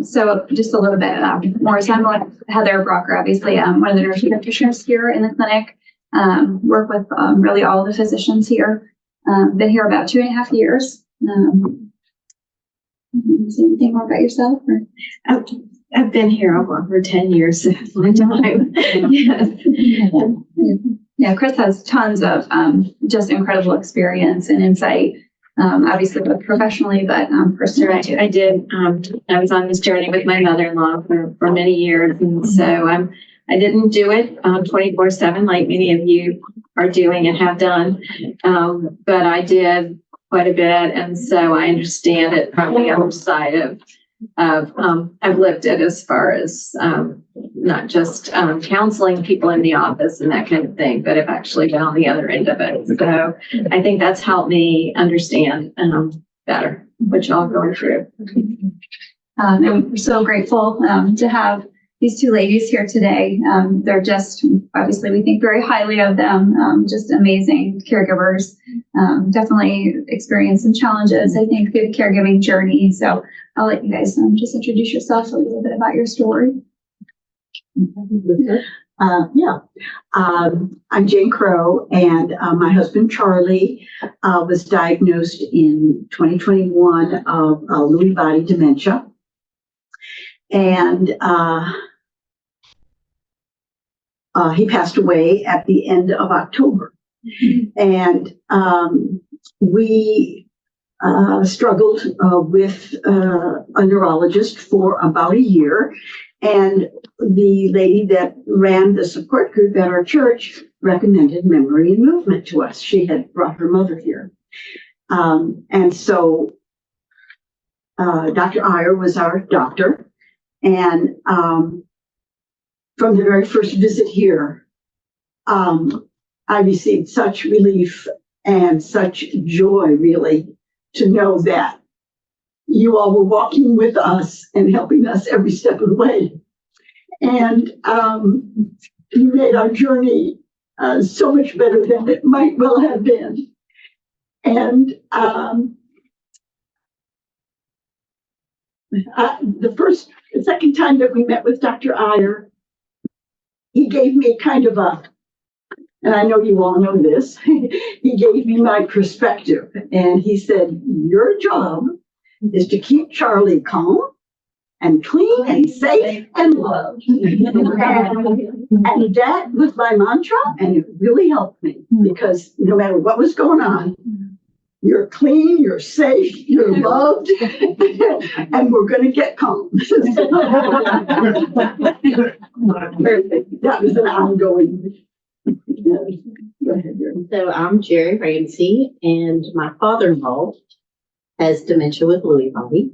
So just a little bit more. So I'm with Heather Braucher, obviously, one of the nurse practitioners here in the clinic. Work with really all the physicians here. Been here about 2.5 years. Say anything more about yourself? Or? I've been here over 10 years. So it's a long time. Yes. Yeah, Chris has tons of just incredible experience and insight. Obviously both professionally, but personally too. I did. I was on this journey with my mother-in-law for many years, and so I didn't do it 24/7 like many of you are doing and have done, but I did quite a bit, and so I understand it from the other side of I've lived it as far as not just counseling people in the office and that kind of thing, but I've actually been on the other end of it. So I think that's helped me understand better what y'all are going through. And we're so grateful to have these two ladies here today. They're just, obviously, we think very highly of them, just amazing caregivers. Definitely experienced some challenges, I think, through the caregiving journey. So I'll let you guys just introduce yourself, a little bit about your story. I'm Jane Crow, and my husband Charlie was diagnosed in 2021 of Lewy body dementia. And he passed away at the end of October. And we struggled with a neurologist for about a year. And the lady that ran the support group at our church recommended memory and movement to us. She had brought her mother here. And so Dr. Iyer was our doctor. And from the very first visit here, I received such relief and such joy, really, to know that you all were walking with us and helping us every step of the way. And you made our journey so much better than it might well have been. And the second time that we met with Dr. Iyer, he gave me kind of and I know you all know this, he gave me my perspective. And he said, your job is to keep Charlie calm and clean and safe and loved. And that was my mantra, and it really helped me, because no matter what was going on, you're clean, you're safe, you're loved, and we're going to get calm. That was an ongoing. Go ahead, Jerry. So I'm Jerry Ramsey, and my father-in-law has dementia with Lewy body.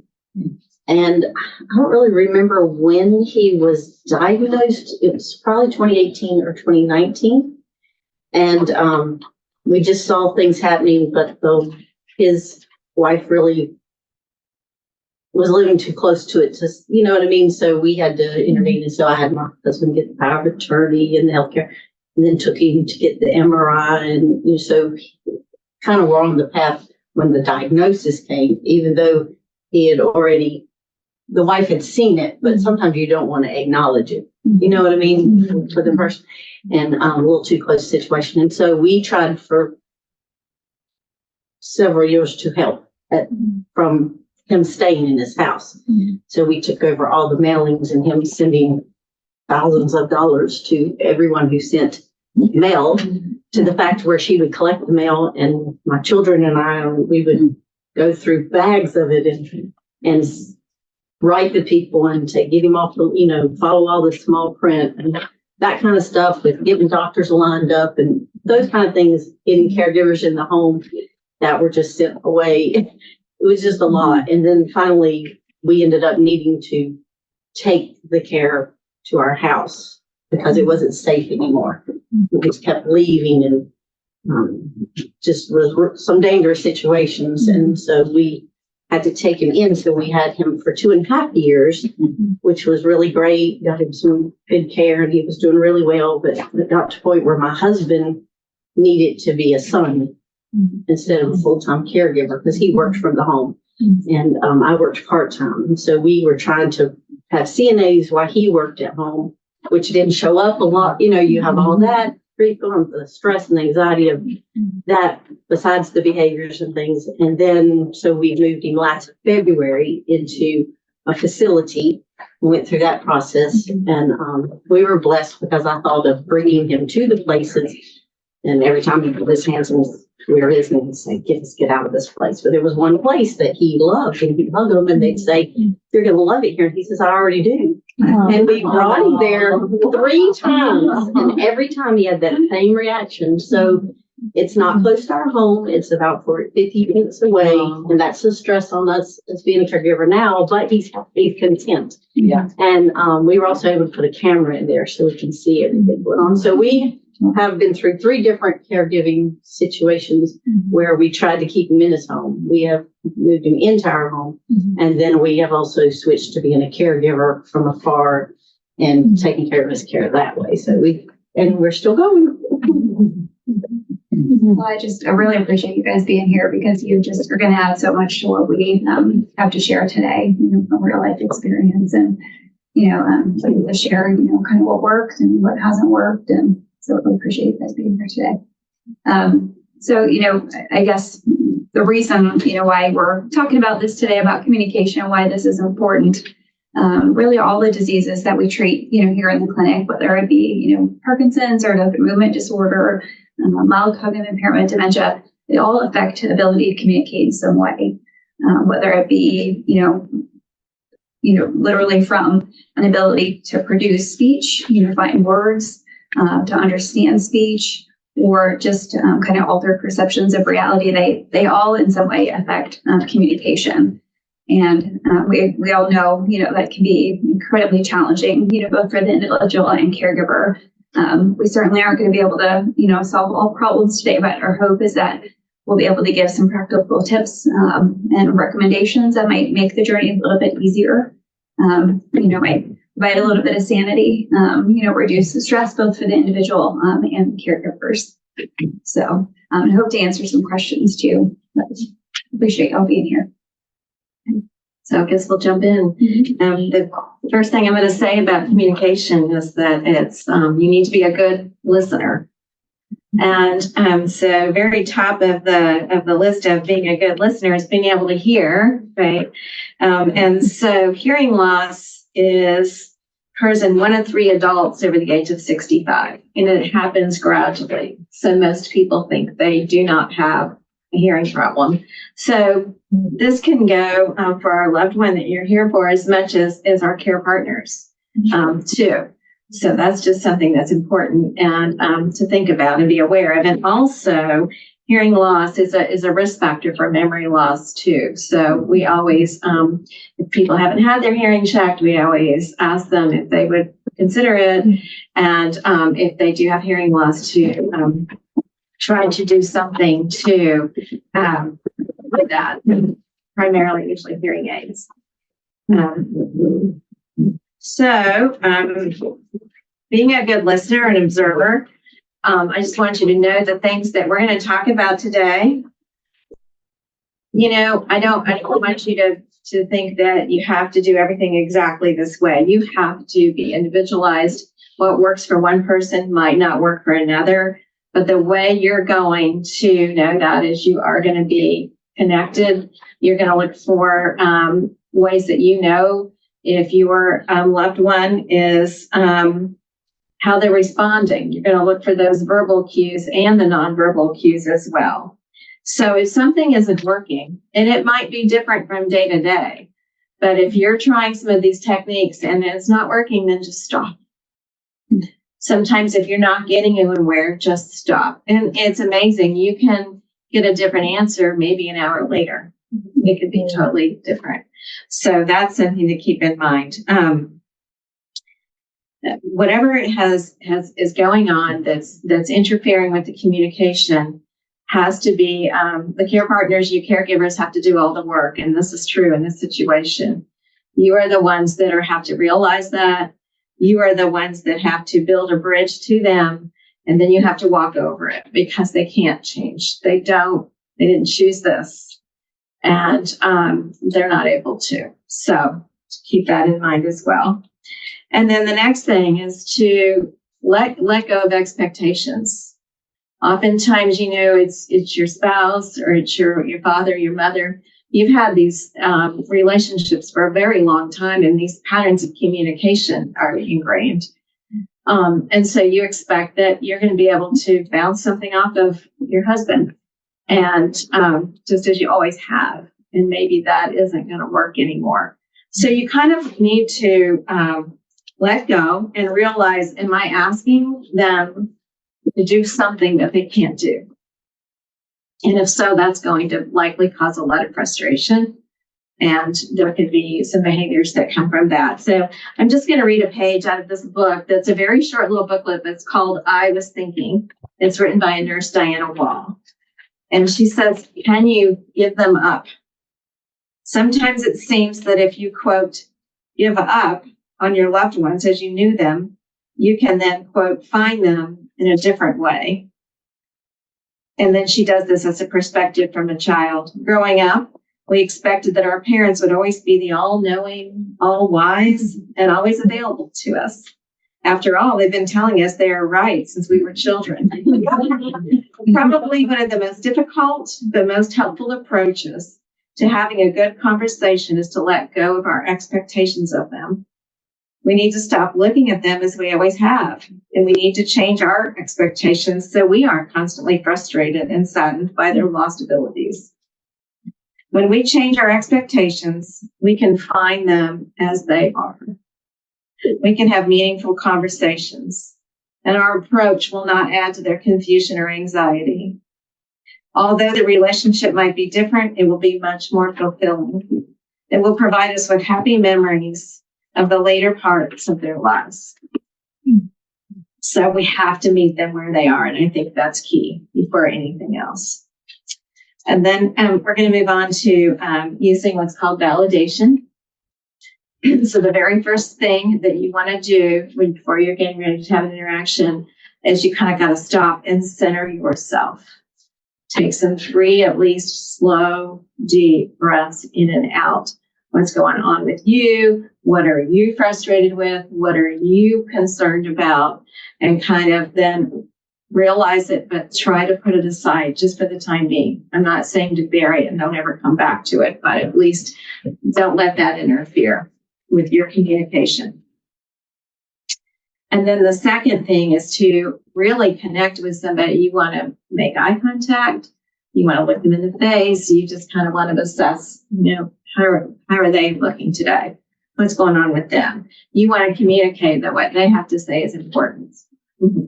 And I don't really remember when he was diagnosed. It was probably 2018 or 2019. And we just saw things happening, but his wife really was living too close to it to, you know what I mean? So we had to intervene. And so I had my husband get the power of attorney and the healthcare, and then took him to get the MRI. And so kind of were on the path when the diagnosis came, even though he had already, the wife had seen it, but sometimes you don't want to acknowledge it. You know what I mean? For the person, and a little too close situation. And so we tried for several years to help from him staying in his house. So we took over all the mailings and him sending thousands of dollars to everyone who sent mail, to the fact where she would collect the mail, and my children and I, we would go through bags of it and write the people and to get him off the, follow all the small print and that kind of stuff, with getting doctors lined up and those kind of things, getting caregivers in the home that were just sent away. It was just a lot. And then finally we ended up needing to take the care to our house because it wasn't safe anymore. We just kept leaving, and just was some dangerous situations. And so we had to take him in. So we had him for 2.5 years, which was really great. Got him some good care, and he was doing really well. But it got to a point where my husband needed to be a son instead of a full-time caregiver, because he worked from the home. And I worked part-time. So we were trying to have CNAs while he worked at home, which didn't show up a lot. You know, you have all that the stress and anxiety of that besides the behaviors and things. And then, so we moved him last February into a facility, went through that process. And we were blessed because I thought of bringing him to the places. And every time he put his hands in where his and he'd say, get out of this place. But there was one place that he loved, and he'd hug them and they'd say, you're going to love it here. And he says, I already do. And we brought him there 3 times, and every time he had that same reaction. So it's not close to our home. It's about 50 minutes away, and that's the stress on us as being a caregiver now, but he's content. Yeah. And we were also able to put a camera in there so we can see everything going on. So we have been through 3 different caregiving situations where we tried to keep him in his home. We have moved him into our home, and then we have also switched to being a caregiver from afar and taking care of his care that way. So we're still going. Well, I really appreciate you guys being here because you just are going to add so much to what we have to share today, from real life experience and, to share, kind of what worked and what hasn't worked. And so I really appreciate you guys being here today. So, I guess the reason, why we're talking about this today, about communication and why this is important, really all the diseases that we treat, here in the clinic, whether it be, Parkinson's or the movement disorder, mild cognitive impairment, dementia, they all affect the ability to communicate in some way, whether it be, literally from an ability to produce speech, find words, to understand speech, or just kind of altered perceptions of reality. They all in some way affect communication. And we all know, that can be incredibly challenging, both for the individual and caregiver. We certainly aren't going to be able to, solve all problems today, but our hope is that we'll be able to give some practical tips and recommendations that might make the journey a little bit easier. Might provide a little bit of sanity, reduce the stress both for the individual and caregivers. So I hope to answer some questions too. But appreciate y'all being here. So I guess we'll jump in. The first thing I'm going to say about communication is that it's you need to be a good listener. And so very top of the list of being a good listener is being able to hear, right? And so hearing loss occurs in 1 in 3 adults over the age of 65, and it happens gradually. So most people think they do not have a hearing problem. So this can go for our loved one that you're here for as much as our care partners too. So that's just something that's important and to think about and be aware of. And also, hearing loss is a risk factor for memory loss too. So we always, if people haven't had their hearing checked, we always ask them if they would consider it, and if they do have hearing loss, to try to do something to with that. Primarily, usually hearing aids. So, being a good listener and observer, I just want you to know the things that we're going to talk about today. I don't want you to think that you have to do everything exactly this way. You have to be individualized. What works for one person might not work for another, but the way you're going to know that is you are going to be connected. You're going to look for ways that if your loved one is how they're responding. You're going to look for those verbal cues and the nonverbal cues as well. So if something isn't working, and it might be different from day to day, but if you're trying some of these techniques and it's not working, then just stop. Sometimes if you're not getting anywhere, just stop. And it's amazing. You can get a different answer maybe an hour later. It could be totally different. So that's something to keep in mind. Whatever is going on that's interfering with the communication has to be the care partners, you caregivers have to do all the work. And this is true in this situation. You are the ones that have to realize that. You are the ones that have to build a bridge to them. And then you have to walk over it because they can't change. They didn't choose this. and they're not able to. So keep that in mind as well. And then the next thing is to let go of expectations. Oftentimes, it's your spouse or it's your father, your mother. You've had these relationships for a very long time, and these patterns of communication are ingrained. And so you expect that you're going to be able to bounce something off of your husband, and just as you always have. And maybe that isn't going to work anymore. So you kind of need to let go and realize, am I asking them to do something that they can't do? And if so, that's going to likely cause a lot of frustration. And there could be some behaviors that come from that. So I'm just going to read a page out of this book that's a very short little booklet that's called I Was Thinking. It's written by a nurse, Diana Wall. And she says, can you give them up? Sometimes it seems that if you, quote, give up on your loved ones as you knew them, you can then, quote, find them in a different way. And then she does this as a perspective from a child. Growing up, we expected that our parents would always be the all-knowing, all-wise, and always available to us. After all, they've been telling us they are right since we were children. Probably one of the most difficult but most helpful approaches to having a good conversation is to let go of our expectations of them. We need to stop looking at them as we always have, and we need to change our expectations so we aren't constantly frustrated and saddened by their lost abilities. When we change our expectations, we can find them as they are. We can have meaningful conversations, and our approach will not add to their confusion or anxiety. Although the relationship might be different, it will be much more fulfilling. It will provide us with happy memories of the later parts of their lives. So we have to meet them where they are, and I think that's key before anything else. And then we're going to move on to using what's called validation. So the very first thing that you want to do before you're getting ready to have an interaction is you kind of got to stop and center yourself. Take some 3 at least slow, deep breaths in and out. What's going on with you? What are you frustrated with? What are you concerned about? And kind of then realize it, but try to put it aside just for the time being. I'm not saying to bury it and don't ever come back to it, but at least don't let that interfere with your communication. And then the second thing is to really connect with somebody. You want to make eye contact. You want to look them in the face. You just kind of want to assess, how are they looking today? What's going on with them? You want to communicate that what they have to say is important.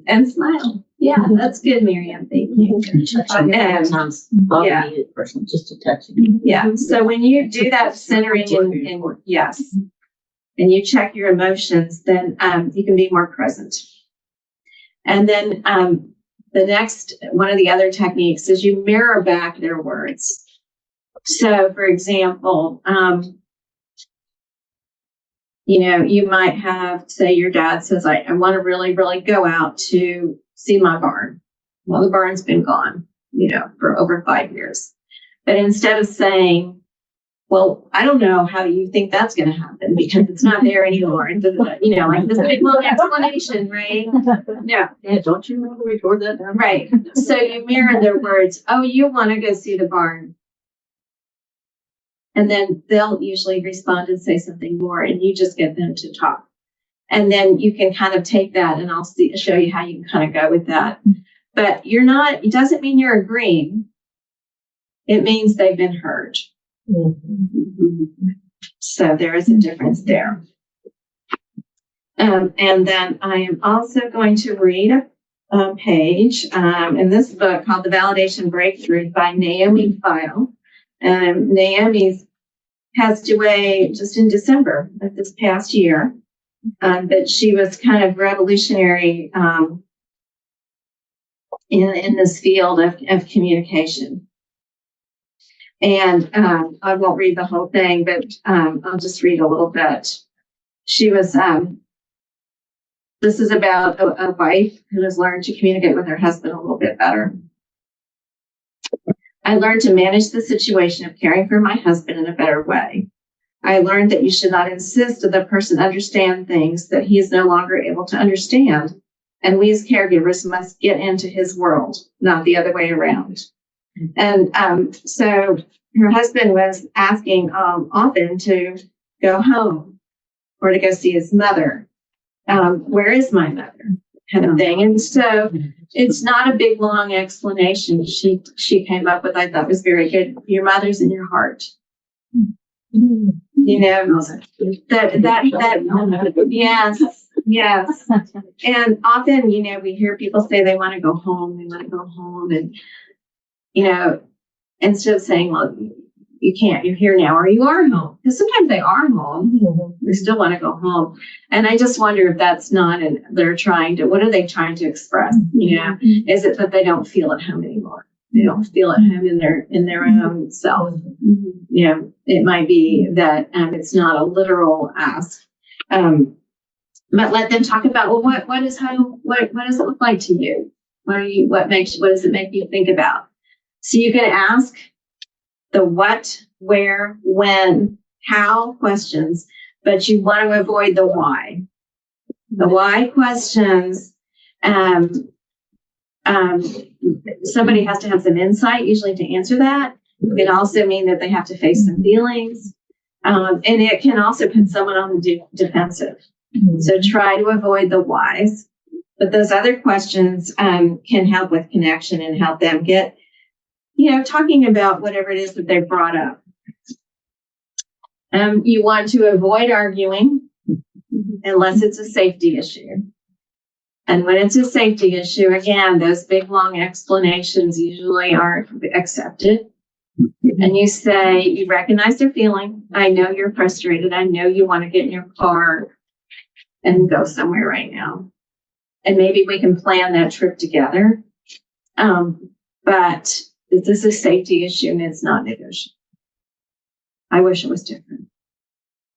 And smile. Yeah, that's good, Miriam. Thank you. Sometimes Yeah. needed person just to touch you. Yeah. So when you do that centering and yes, and you check your emotions, then you can be more present. And then the next, one of the other techniques is you mirror back their words. So, for example, you might have, say your dad says, I want to really, really go out to see my barn. Well, the barn's been gone, for over 5 years. But instead of saying, well, I don't know how you think that's going to happen because it's not there anymore. And, like this big long explanation, right? Yeah. Yeah, don't you want to record that down? Right. So you mirror their words. Oh, you want to go see the barn. And then they'll usually respond and say something more, and you just get them to talk. And then you can kind of take that, and I'll show you how you can kind of go with that. But it doesn't mean you're agreeing. It means they've been heard. Mm-hmm. So there is a difference there. And then I am also going to read a page in this book called The Validation Breakthrough by Naomi Feil. Naomi's passed away just in December of this past year, but she was kind of revolutionary in this field of communication. And I won't read the whole thing, but I'll just read a little bit. She was, this is about a wife who has learned to communicate with her husband a little bit better. I learned to manage the situation of caring for my husband in a better way. I learned that you should not insist that the person understand things that he is no longer able to understand. And we as caregivers must get into his world, not the other way around. And so her husband was asking often to go home or to go see his mother. Where is my mother? Kind of thing. And so it's not a big, long explanation she came up with. I thought was very good. Your mother's in your heart. You know, that yes. And often, you know, we hear people say they want to go home, and, you know, instead of saying, well, you can't, you're here now, or you are home. Because sometimes they are home. They still want to go home. And I just wonder if that's not, and they're trying to, what are they trying to express? You know, is it that they don't feel at home anymore? They don't feel at home in their own self. You know, it might be that it's not a literal ask. But let them talk about, well, what is home? What does it look like to you? What does it make you think about? So you can ask the what, where, when, how questions, but you want to avoid the why. The why questions, somebody has to have some insight usually to answer that. It can also mean that they have to face some feelings. And it can also put someone on the defensive. So try to avoid the whys. But those other questions can help with connection and help them get, you know, talking about whatever it is that they brought up. You want to avoid arguing unless it's a safety issue. And when it's a safety issue, again, those big, long explanations usually aren't accepted. And you say, you recognize their feeling. I know you're frustrated. I know you want to get in your car and go somewhere right now. And maybe we can plan that trip together. But this is a safety issue and it's not negotiable. I wish it was different,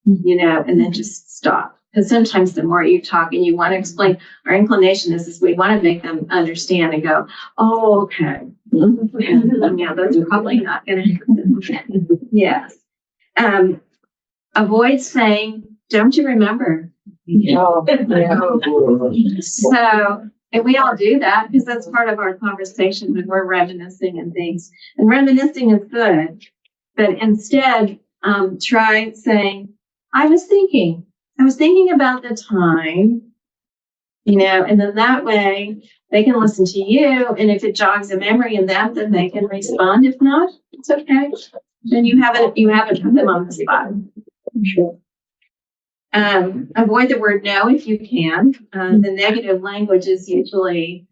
you know, and then just stop. Because sometimes the more you talk and you want to explain, our inclination is we want to make them understand and go, oh, okay. Yeah, those are probably not going to happen. Yes. Avoid saying, don't you remember? So, and we all do that because that's part of our conversation when we're reminiscing and things. And reminiscing is good, but instead, try saying, I was thinking about the time, you know, and then that way they can listen to you. And if it jogs a memory in them, then they can respond. If not, it's okay. Then you haven't put them on the spot. Sure. Avoid the word no if you can. The negative language is usually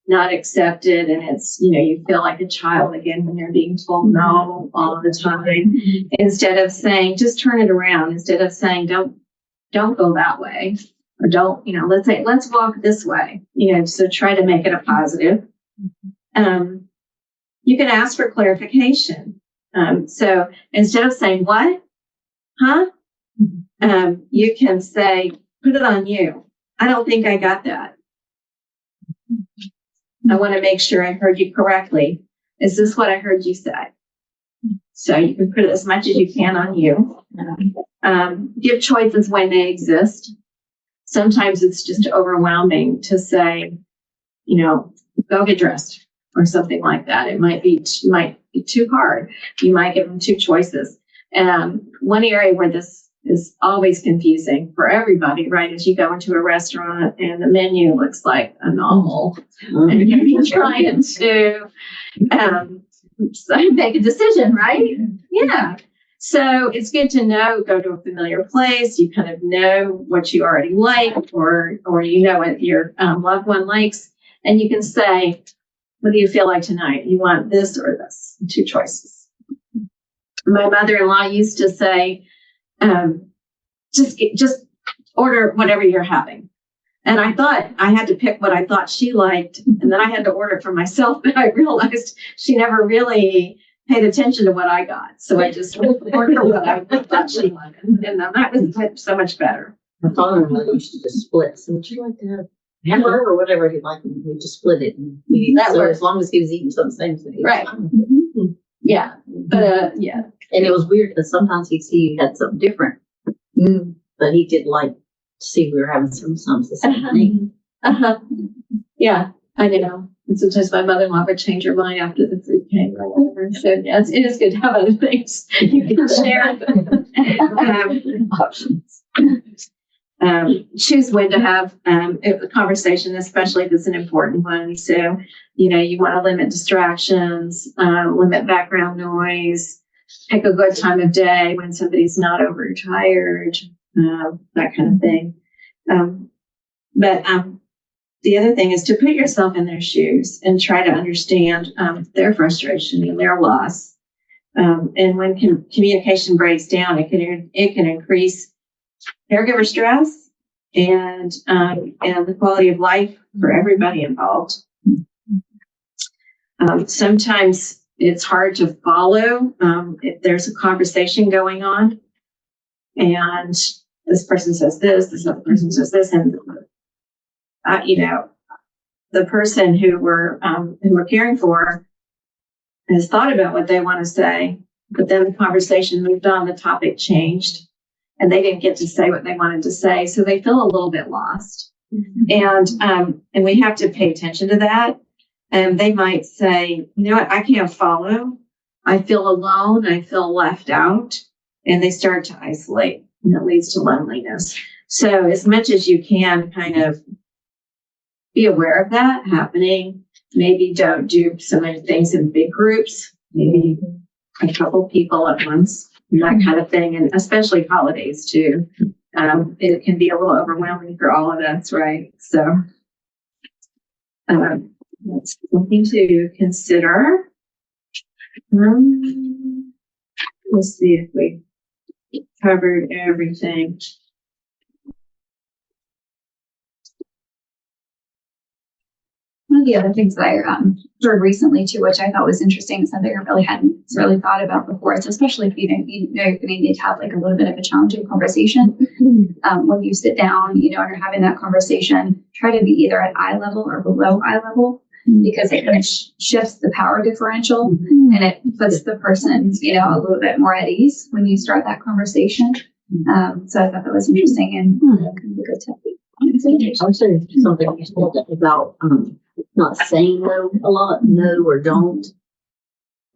not accepted, and it's, you know, you feel like a child again when you're being told no all the time. Instead of saying, just turn it around. Instead of saying, don't go that way, or don't, you know, let's say, let's walk this way, you know, so try to make it a positive. You can ask for clarification. So instead of saying, what? Huh? You can say, put it on you. I don't think I got that. I want to make sure I heard you correctly. Is this what I heard you say? So you can put it as much as you can on you. Give choices when they exist. Sometimes it's just overwhelming to say, you know, go get dressed or something like that. It might be too hard. You might give them two choices. One area where this is always confusing for everybody, right? As you go into a restaurant and the menu looks like a novel, and you're trying to make a decision, right? Yeah. So it's good to know, go to a familiar place. You kind of know what you already like, or you know what your loved one likes, and you can say, what do you feel like tonight? You want this or this? Two choices. My mother-in-law used to say, just order whatever you're having. And I thought I had to pick what I thought she liked, and then I had to order it for myself, but I realized she never really paid attention to what I got. So I just ordered what I thought she wanted. And that was so much better. My father-in-law used to just split. So would you like to have hamburger or whatever he liked, and we just split it. And That so works. as long as he was eating something the same thing. Right. Yeah. But, yeah. And it was weird because sometimes he'd see you had something different, but he did like to see we were having sometimes the same thing. Yeah, I know. And sometimes my mother-in-law would change her mind after the food came or whatever. So yeah, it is good to have other things you can share. Options. Choose when to have a conversation, especially if it's an important one. So, you want to limit distractions, limit background noise, pick a good time of day when somebody's not overtired, that kind of thing. But the other thing is to put yourself in their shoes and try to understand their frustration and their loss. And when communication breaks down, it can increase caregiver stress and the quality of life for everybody involved. Sometimes it's hard to follow if there's a conversation going on, and this person says this other person says this, and the person who we're caring for has thought about what they want to say, but then the conversation moved on, the topic changed, and they didn't get to say what they wanted to say, so they feel a little bit lost. And we have to pay attention to that. And they might say, you know what, I can't follow. I feel alone. I feel left out. And they start to isolate, and it leads to loneliness. So as much as you can kind of be aware of that happening, maybe don't do so many things in big groups, maybe a couple people at once, that kind of thing. And especially holidays too. It can be a little overwhelming for all of us, right? So that's something to consider. Let's see if we covered everything. One of the other things that I heard recently too, which I thought was interesting, something I really hadn't really thought about before, is especially if you know you're going to need to have like a little bit of a challenging conversation. When you sit down, and are having that conversation, try to be either at eye level or below eye level, because it kind of shifts the power differential and it puts the person, a little bit more at ease when you start that conversation. So I thought that was interesting and kind of a good technique. I would say something about not saying no a lot, no or don't.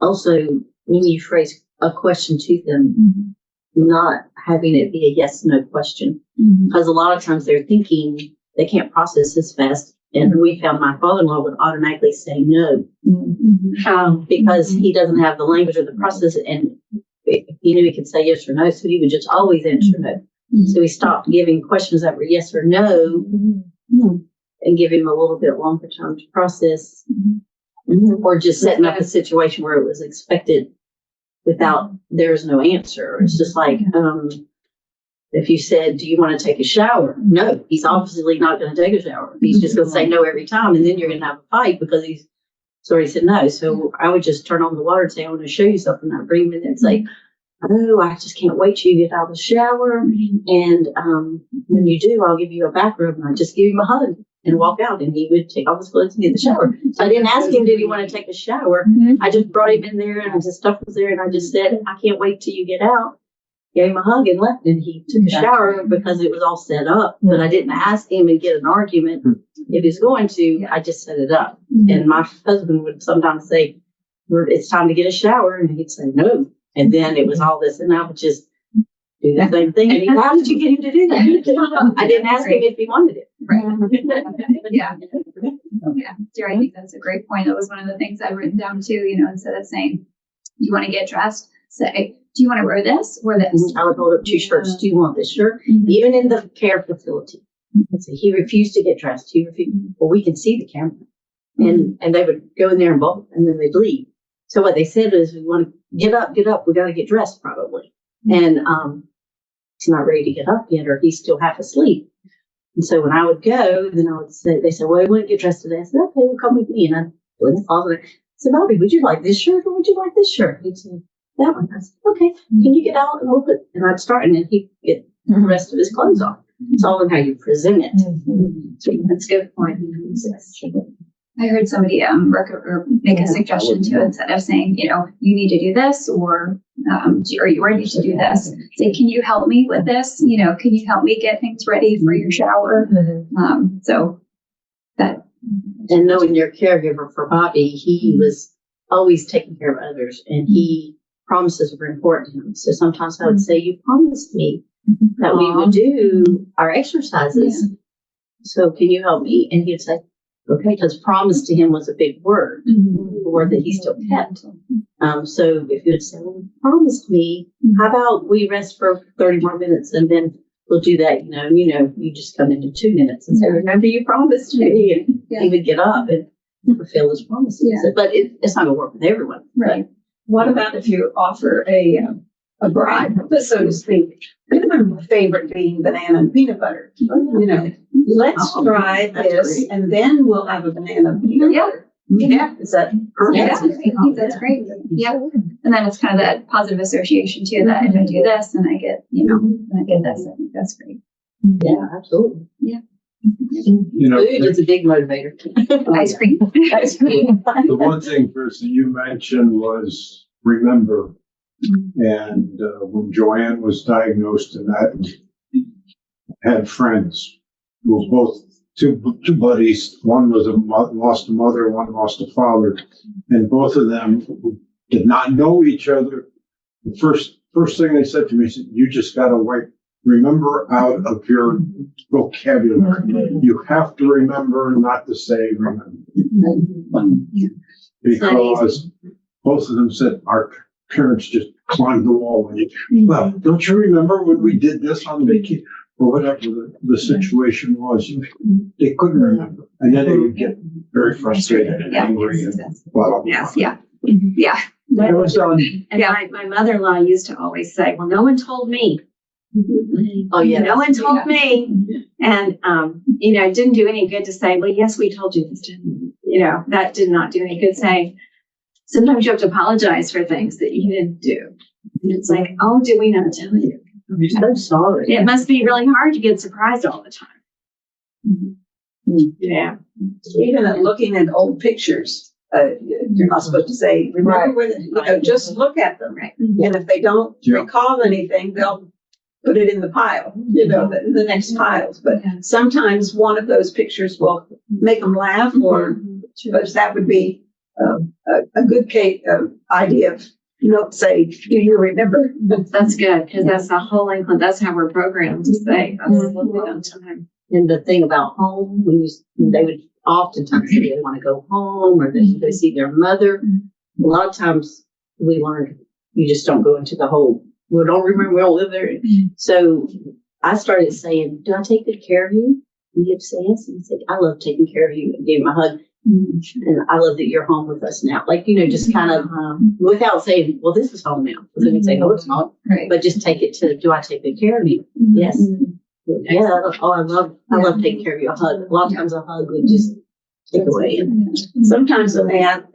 Also, when you phrase a question to them, not having it be a yes/no question, because a lot of times they're thinking they can't process as fast. And we found my father-in-law would automatically say no because he doesn't have the language or the process, and he knew he could say yes or no, so he would just always answer no. So we stopped giving questions that were yes or no and give him a little bit longer time to process, or just setting up a situation where it was expected without there's no answer. It's just like, if you said, do you want to take a shower? No, he's obviously not going to take a shower. He's just going to say no every time. And then you're going to have a fight because he's already said no. So I would just turn on the water and say, I want to show you something. I'd bring him in and say, oh, I just can't wait till you get out of the shower. And when you do, I'll give you a back rub, and I just give him a hug and walk out. And he would take off his clothes and get in the shower. So I didn't ask him, did he want to take a shower? I just brought him in there and his stuff was there. And I just said, I can't wait till you get out. Gave him a hug and left, and he took a shower because it was all set up. But I didn't ask him and get an argument. If he's going to, I just set it up. And my husband would sometimes say, it's time to get a shower. And he'd say, no. And then it was all this, and I would just do the same thing. And how did you get him to do that? I didn't ask him if he wanted it. Yeah. Dear, I think that's a great point. That was one of the things I've written down too, instead of saying, do you want to get dressed? Say, do you want to wear this or this? I would hold up 2 shirts. Do you want this shirt? Even in the care facility. I'd say, he refused to get dressed. He refused. Well, we can see the camera. And they would go in there and bolt, and then they'd leave. So what they said is, we want to get up. We got to get dressed probably. And he's not ready to get up yet, or he's still half asleep. And so when I would go, then I would say, they said, well, we want to get dressed today. I said, okay, well, come with me. And I'd go in the closet. I said, Bobby, would you like this shirt or would you like this shirt? He'd say, that one. I said, okay, can you get out and we'll put, and I'd start, and then he'd get the rest of his clothes on. It's all in how you present it. That's a good point. I heard somebody or make a suggestion too, instead of saying, you need to do this, or are you ready to do this? Say, can you help me with this? Can you help me get things ready for your shower? So that. And knowing your caregiver for Bobby, he was always taking care of others, and promises were important to him. So sometimes I would say, you promised me that we would do our exercises. Yeah. So can you help me? And he'd say, okay, because promise to him was a big word, a word that he still kept. So if you would say, well, you promised me, how about we rest for 30 more minutes and then we'll do that, you just come into 2 minutes and say, remember you promised me. And he would get up and fulfill his promises. Yeah. But it's not going to work with everyone. Right. But what about if you offer a bribe, so to speak? My favorite being banana and peanut butter. Let's try this, and then we'll have a banana and peanut butter. Yeah, is that perfect? Yeah, I think that's great. Yeah, and then it's kind of that positive association too. That if I do this, and I get, I get this. I think that's great. Yeah, absolutely. Yeah. Food is a big motivator. Ice cream. Ice cream. The one thing, Chris, that you mentioned was remember. And when Joanne was diagnosed and that had friends who were both two buddies. One was lost a mother, one lost a father, and both of them did not know each other. The first thing they said to me, said, "You just got to wipe remember out of your vocabulary. You have to remember not to say remember." Because both of them said our parents just climbed the wall. Well, don't you remember when we did this on vacation or whatever the situation was? They couldn't remember, and then they would get very frustrated and angry and blah blah blah. Yes, yeah, yeah. It was And my mother-in-law used to always say, "Well, no one told me." Oh yeah, no one told me, and it didn't do any good to say, "Well, yes, we told you this." That did not do any good. Saying sometimes you have to apologize for things that you didn't do, and it's like, "Oh, did we not tell you?" I'm so sorry. It must be really hard to get surprised all the time. Yeah, Even at looking at old pictures, you're not supposed to say, remember when, just look at them. Right. And if they don't recall anything, they'll put it in the pile, the next piles. But sometimes one of those pictures will make them laugh, or but that would be a good idea of, say, do you remember? that's good, because that's the whole England. That's how we're programmed to say. That's what we done time. And the thing about home, they would oftentimes say they want to go home or they want to go see their mother. A lot of times we learned you just don't go into the home. We don't remember, we don't live there. So I started saying, "Do I take good care of you?" And he'd say yes. And I said, "I love taking care of you." And gave him a hug. And I love that you're home with us now. Like, just kind of without saying, "Well, this is home now." Because they would say, "No, it's not." Right. But just take it to, "Do I take good care of you?" Yes. Yeah. Oh, I love taking care of you. A hug. A lot of times a hug would just take away. Sometimes when they have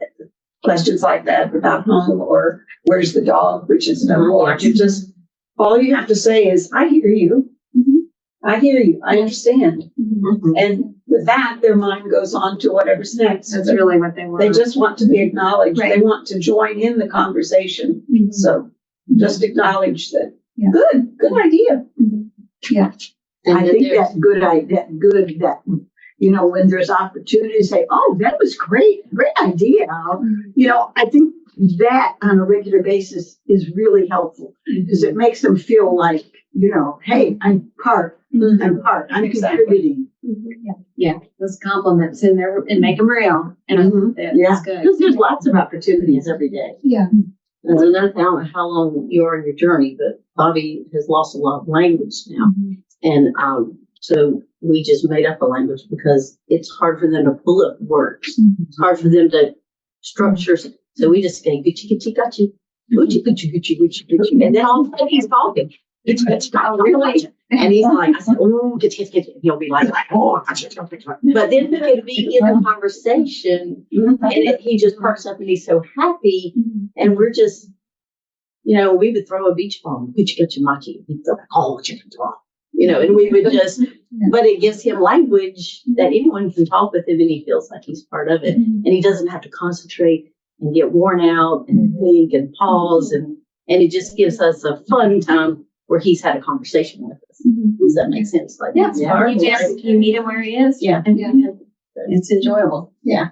questions like that about home or where's the dog, which is no more, you just, all you have to say is, "I hear you. I hear you. I understand." And with that, their mind goes on to whatever's next. That's really what they want. They just want to be acknowledged. Right. They want to join in the conversation. So just acknowledge that. Yeah. Good idea. Yeah. And I think that's good. That when there's opportunity to say, "Oh, that was great idea." I think that on a regular basis is really helpful because it makes them feel like, "Hey, I'm part. I'm contributing." Yeah, those compliments in there and make them real. And that's good. Because there's lots of opportunities every day. Yeah. And another thing, I don't know how long you are in your journey, but Bobby has lost a lot of language now. And so we just made up a language because it's hard for them to pull up words. It's hard for them to structure. So we just say, "Gucci, gucci, gucci, gucci, gucci, gucci, gucci, gucci." And then all of a sudden he's talking. Gucci, gucci, gucci, really? And he's like, I said, "Oh, gucci, gucci." He'll be like, "Oh, gucci, gucci, gucci." But then he could be in the conversation and he just perks up and he's so happy. And we're just, we would throw a beach ball. "Gucci, gucci, machi." He'd throw, "Oh, chicken draw." and we would just, but it gives him language that anyone can talk with him and he feels like he's part of it. And he doesn't have to concentrate and get worn out and think and pause. And it just gives us a fun time where he's had a conversation with us. Does that make sense? Like, You meet him where he is. Yeah. It's enjoyable. Yeah.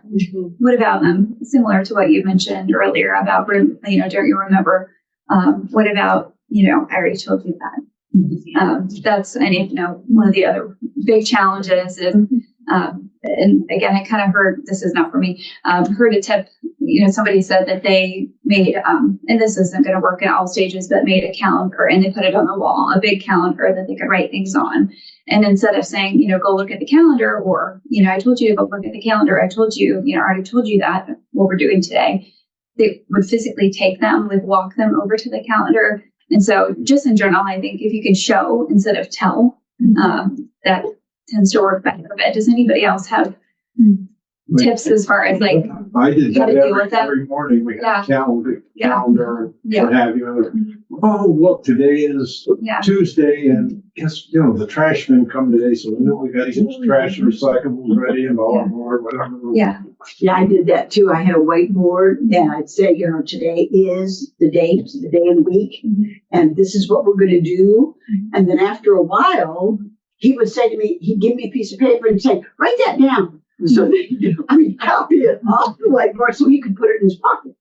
What about similar to what you mentioned earlier about don't you remember? What about I already told you that. That's one of the other big challenges is and again I kind of heard, this is not for me, heard a tip, somebody said that they made and this isn't going to work at all stages, but made a calendar and they put it on the wall, a big calendar that they could write things on. And instead of saying, go look at the calendar, or, I told you to go look at the calendar, I told you, I already told you that, what we're doing today, they would physically take them, walk them over to the calendar. And so just in general, I think if you can show instead of tell, that tends to work better. But does anybody else have tips as far as I did how that to deal with that? every morning. We had Yeah. a calendar, Yeah. what have you. Oh, look, today is Yeah. Tuesday, and guess, the trash men come today, so we know we gotta get the trash and recyclables ready and all, or whatever. Yeah. Yeah, I did that too. I had a whiteboard and I'd say, today is the day of the week, and this is what we're going to do. And then after a while, he would say to me, he'd give me a piece of paper and say, write that down. So I mean, copy it off the whiteboard so he could put it in his pocket.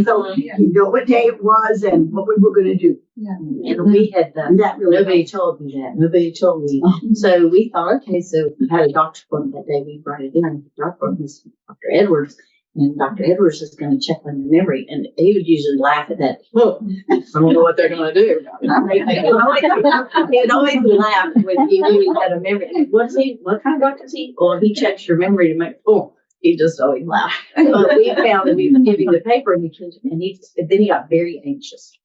So he'd know what day it was and what we were going to do. Yeah. And we had And that really nobody told me that. Nobody told me. So we thought, okay, so we had a doctor's appointment that day. We brought it in. The doctor appointment was Dr. Edwards. And Dr. Edwards is going to check on your memory. And he would usually laugh at that. Oh, I don't know what they're going to do. He would always laugh when he knew he had a memory. What kind of doctor is he? Or he checks your memory to make, he just always laughed. But we found that we would give him the paper and then he got very anxious.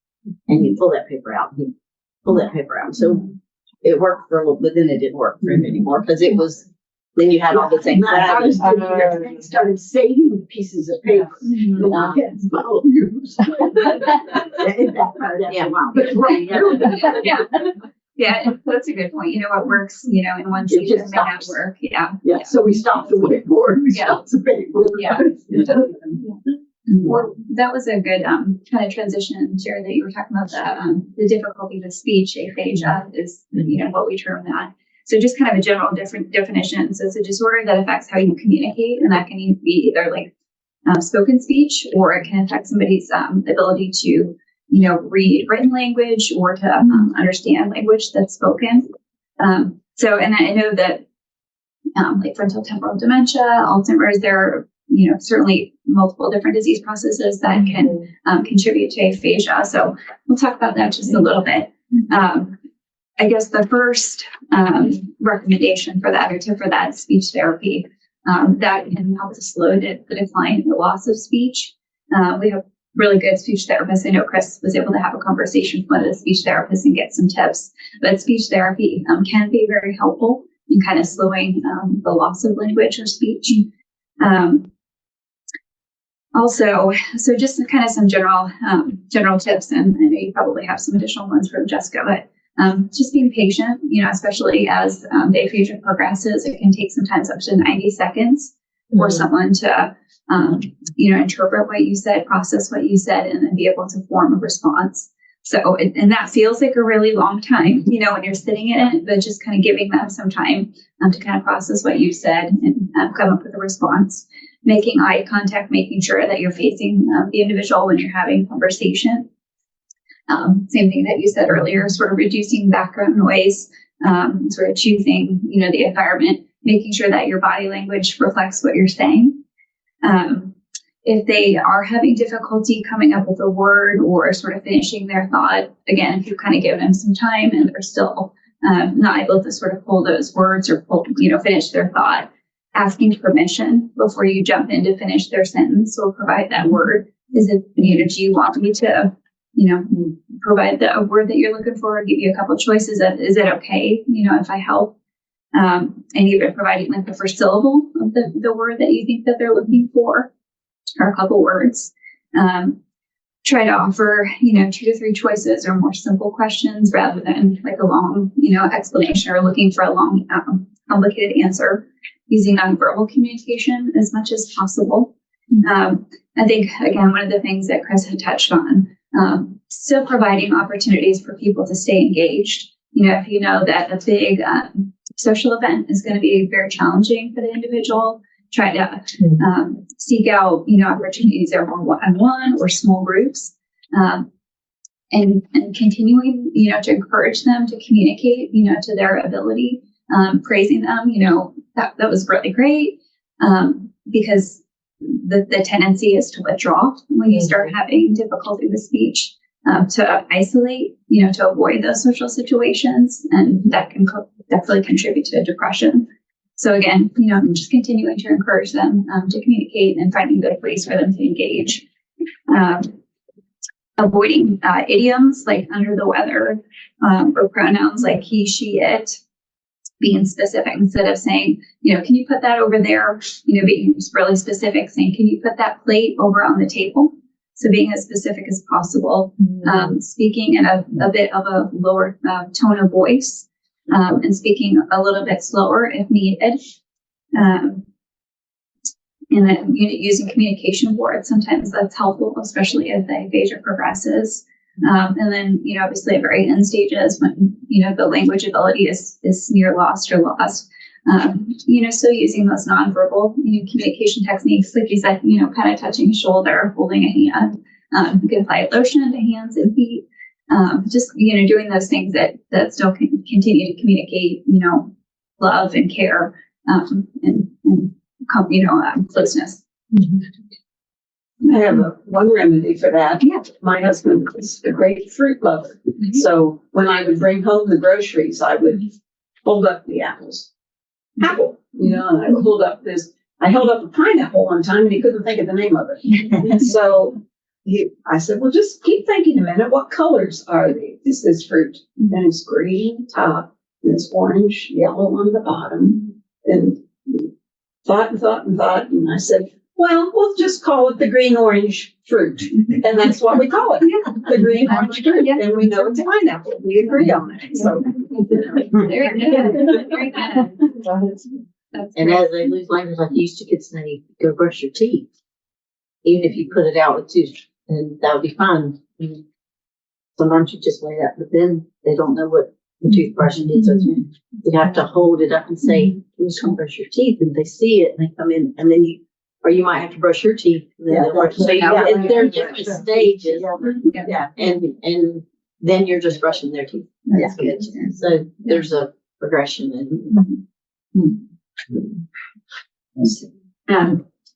And he'd pull that paper out. So it worked for a little, but then it didn't work for him anymore because it was, then you had all the things. I started saving the pieces of paper. Yeah, that's a good point. What works, in one season may not work. Yeah. Yeah, so we stopped the whiteboard, we stopped the paper. Yeah. Well, that was a good kind of transition, Jared, that you were talking about the difficulty with speech. Aphasia is, what we term that. So just kind of a general different definition. So it's a disorder that affects how you communicate, and that can be either spoken speech, or it can affect somebody's ability to, read written language or to understand language that's spoken. And I know that frontal temporal dementia, Alzheimer's, there are, certainly multiple different disease processes that can contribute to aphasia. So we'll talk about that just a little bit. I guess the first recommendation for that, or tip for that, is speech therapy. That can help to slow the decline, the loss of speech. We have really good speech therapists. I know Chris was able to have a conversation with one of the speech therapists and get some tips. But speech therapy can be very helpful in kind of slowing the loss of language or speech. Also, so just kind of some general tips, and I know you probably have some additional ones from Jessica, but just being patient, especially as the aphasia progresses. It can take sometimes up to 90 seconds for someone to, interpret what you said, process what you said, and then be able to form a response. So, and that feels like a really long time, when you're sitting in it, but just kind of giving them some time to kind of process what you said and come up with a response. Making eye contact, making sure that you're facing the individual when you're having conversation. Same thing that you said earlier, sort of reducing background noise, sort of choosing, the environment, making sure that your body language reflects what you're saying. If they are having difficulty coming up with a word or sort of finishing their thought, again, if you kind of give them some time and they're still not able to sort of pull those words or finish their thought, asking permission before you jump in to finish their sentence or provide that word. Is it, do you want me to, provide the word that you're looking for, give you a couple of choices of, is it okay, if I help? And even providing the first syllable of the word that you think that they're looking for, or a couple words. try to offer, 2 to 3 choices or more simple questions rather than like a long, explanation or looking for a long, complicated answer, using nonverbal communication as much as possible. I think, again, one of the things that Chris had touched on, still providing opportunities for people to stay engaged. If you know that a big social event is going to be very challenging for the individual, try to seek out, opportunities that are more one-on-one or small groups, and continuing, to encourage them to communicate, to their ability, praising them, that was really great, because the tendency is to withdraw when you start having difficulty with speech, to isolate, to avoid those social situations, and that can definitely contribute to depression. So again, just continuing to encourage them to communicate and finding good ways for them to engage. Avoiding idioms like under the weather, or pronouns like he, she, it. Being specific instead of saying, can you put that over there? Being really specific, saying, can you put that plate over on the table? So being as specific as possible, speaking in a bit of a lower tone of voice, and speaking a little bit slower if needed. And then using communication boards, sometimes that's helpful, especially as the aphasia progresses. And then, obviously at very end stages when, the language ability is near lost or lost, so using those nonverbal, communication techniques, like you said, kind of touching a shoulder, holding a hand, you can apply lotion to hands and feet, just, doing those things that still can continue to communicate, love and care, and closeness. I have one remedy for that. Yeah. My husband is a great fruit lover. Mm-hmm. So when I would bring home the groceries, I would hold up the apples. Apple, and I would hold up I held up a pineapple one time and he couldn't think of the name of it. So I said, well, just keep thinking a minute. What colors are these? This fruit? And it's green top and it's orange, yellow on the bottom. And thought. And I said, well, we'll just call it the green-orange fruit. And that's what we call it, the green-orange fruit. And we know it's pineapple. We agree on it. So, Very good. Very good. That's And great. as they lose language, like you used to get say, go brush your teeth. Even if you put it out with tooth, and that would be fine. Sometimes you just lay that, but then they don't know what the toothbrushing is. So you have to hold it up and say, "Can you come brush your teeth?" And they see it and they come in, and then you might have to brush your teeth. And then they'll brush. So they're different stages. yeah. And then you're just brushing their teeth. That's good. So there's a progression in.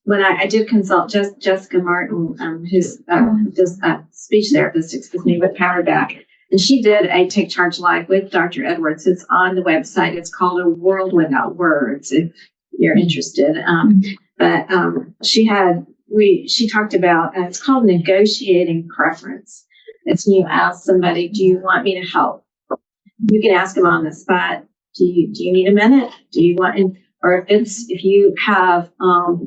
When I did consult Jessica Martin, who's does speech therapist with me with Power Back, and she did a Take Charge Live with Dr. Edwards. It's on the website. It's called A World Without Words, if you're interested. But she talked about, it's called negotiating preference. It's when you ask somebody, do you want me to help? You can ask them on the spot, do you need a minute? Do you want, or if you have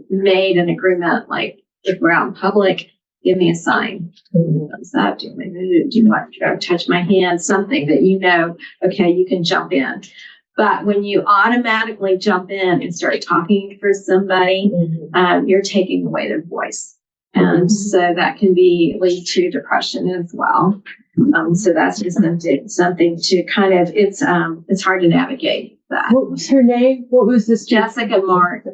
made an agreement, like if we're out in public, give me a sign. Thumbs up, do you want to touch my hand? Something that okay, you can jump in. But when you automatically jump in and start talking for somebody, you're taking away their voice. And so that can lead to depression as well. So that's just something to kind of, it's hard to navigate that. What was her name? What was this? Jessica Martin.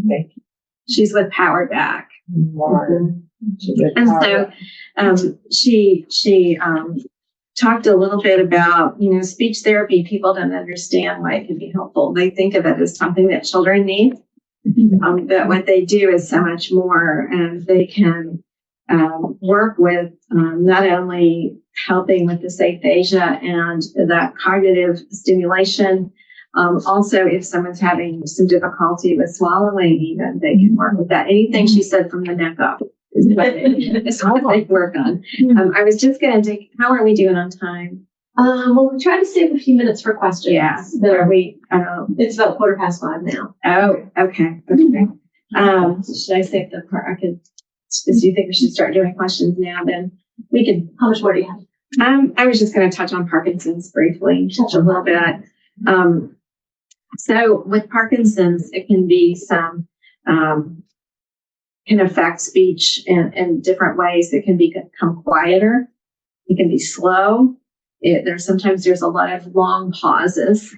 Thank you. She's with Power Back. Martin. And so she talked a little bit about, speech therapy. People don't understand why it can be helpful. They think of it as something that children need. But what they do is so much more, and they can work with not only helping with the aphasia and that cognitive stimulation. Also, if someone's having some difficulty with swallowing, even they can work with that. Anything she said from the neck up is what they work on. I was just going to take, how are we doing on time? Well, we try to save a few minutes for questions. Yeah. Are we? It's about 5:15 now. Oh, okay. Should I save the part? Do you think we should start doing questions now then? We could. How much more do you have? I was just going to touch on Parkinson's briefly, just a little bit. So with Parkinson's, it can be some, can affect speech in different ways. It can become quieter. It can be slow. Sometimes there's a lot of long pauses.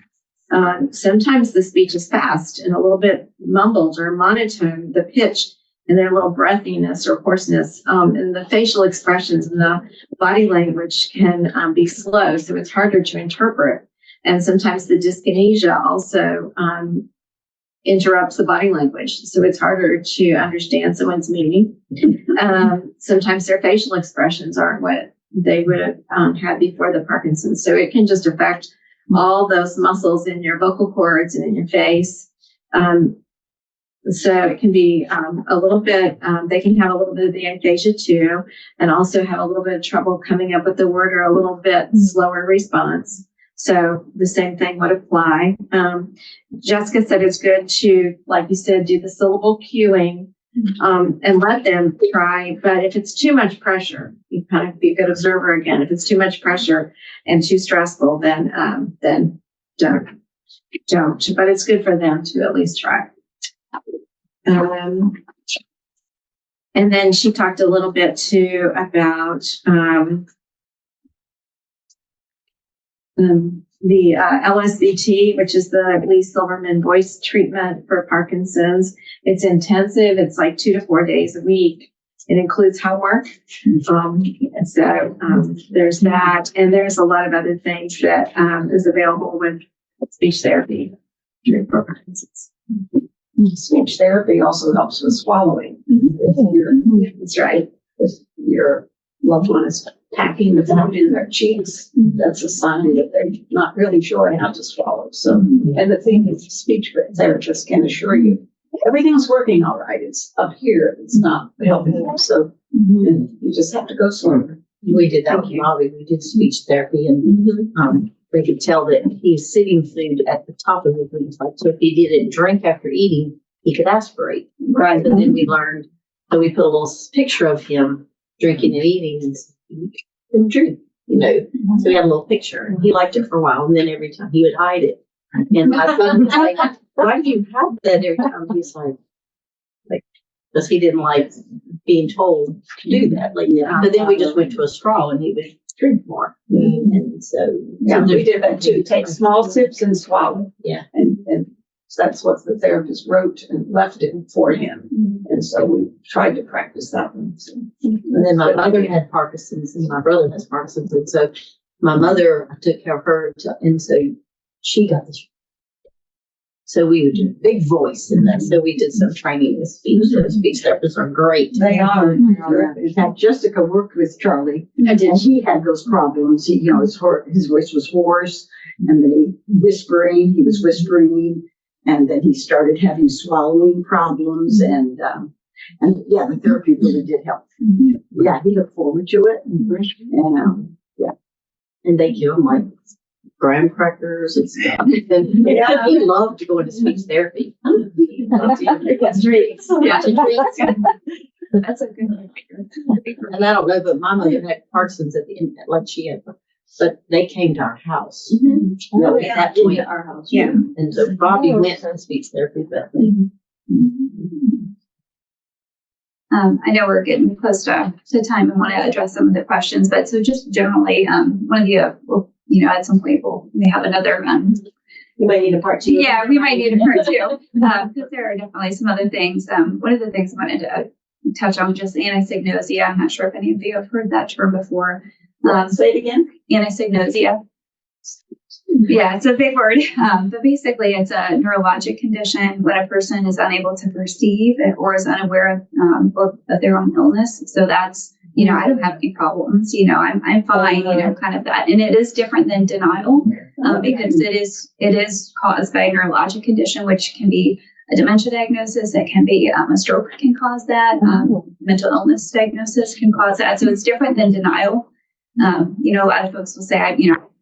Sometimes the speech is fast and a little bit mumbled or monotone, the pitch, and then a little breathiness or hoarseness. And the facial expressions and the body language can be slow, so it's harder to interpret. And sometimes the dyskinesia also interrupts the body language, so it's harder to understand someone's meaning. Sometimes their facial expressions aren't what they would have had before the Parkinson's, so it can just affect all those muscles in your vocal cords and in your face. So it can be a little bit, they can have a little bit of the aphasia too, and also have a little bit of trouble coming up with the word or a little bit slower response. So the same thing would apply. Jessica said it's good to, like you said, do the syllable cueing and let them try. But if it's too much pressure, you kind of be a good observer again. If it's too much pressure and too stressful, then don't. But it's good for them to at least try. And then she talked a little bit too about the LSVT, which is the Lee Silverman voice treatment for Parkinson's. It's intensive. It's like 2 to 4 days a week. It includes homework. And so there's that. And there's a lot of other things that is available with speech therapy for Parkinson's. Speech therapy also helps with swallowing. That's right. If your loved one is packing the food in their cheeks, that's a sign that they're not really sure how to swallow. So, and the thing is, speech therapists can assure you everything's working all right. It's up here. It's not helping them. So you just have to go slower. We did that with Bobby. We did speech therapy, and we could tell that he's sitting food at the top of the food. So if he didn't drink after eating, he could aspirate. Right. And then we learned, so we put a little picture of him drinking and eating and drink, So we had a little picture, and he liked it for a while, and then every time he would hide it. And my son was like, why do you have that every time? He's like, because he didn't like being told to do that. But then we just went to a straw, and he would drink more. And so, we did that too. Take small sips and swallow. Yeah. And that's what the therapist wrote and left it for him. And so we tried to practice that one. So. And then my mother had Parkinson's, and my brother has Parkinson's. And so my mother, I took care of her, and so she got this. So we would do big voice in that. So we did some training with speech. So speech therapists are great. They are. In fact, Jessica worked with Charlie, and he had those problems. His voice was hoarse, and he was whispering, and then he started having swallowing problems, and the therapy really did help. Yeah, he looked forward to it, and they give him like graham crackers and stuff. And he loved to go into speech therapy. That's treats. Yeah. That's a good one. And I don't know, but my mother had Parkinson's at the end, like she had, but they came to our house. At that point, Our house. Yeah. And so Bobby went to speech therapy, but I know we're getting close to time and want to address some of the questions, but so just generally, one of you will, at some point we may have another. You might need a part 2. Yeah, we might need a part 2 because there are definitely some other things. One of the things I wanted to touch on was just anosognosia. I'm not sure if any of you have heard that term before. Say it again. Anosognosia. Yeah, it's a big word, but basically it's a neurologic condition when a person is unable to perceive or is unaware of their own illness. So that's, I don't have any problems, I'm fine, kind of that. And it is different than denial because it is caused by a neurologic condition, which can be a dementia diagnosis. It can be a stroke can cause that. Mental illness diagnosis can cause that. So it's different than denial. A lot of folks will say,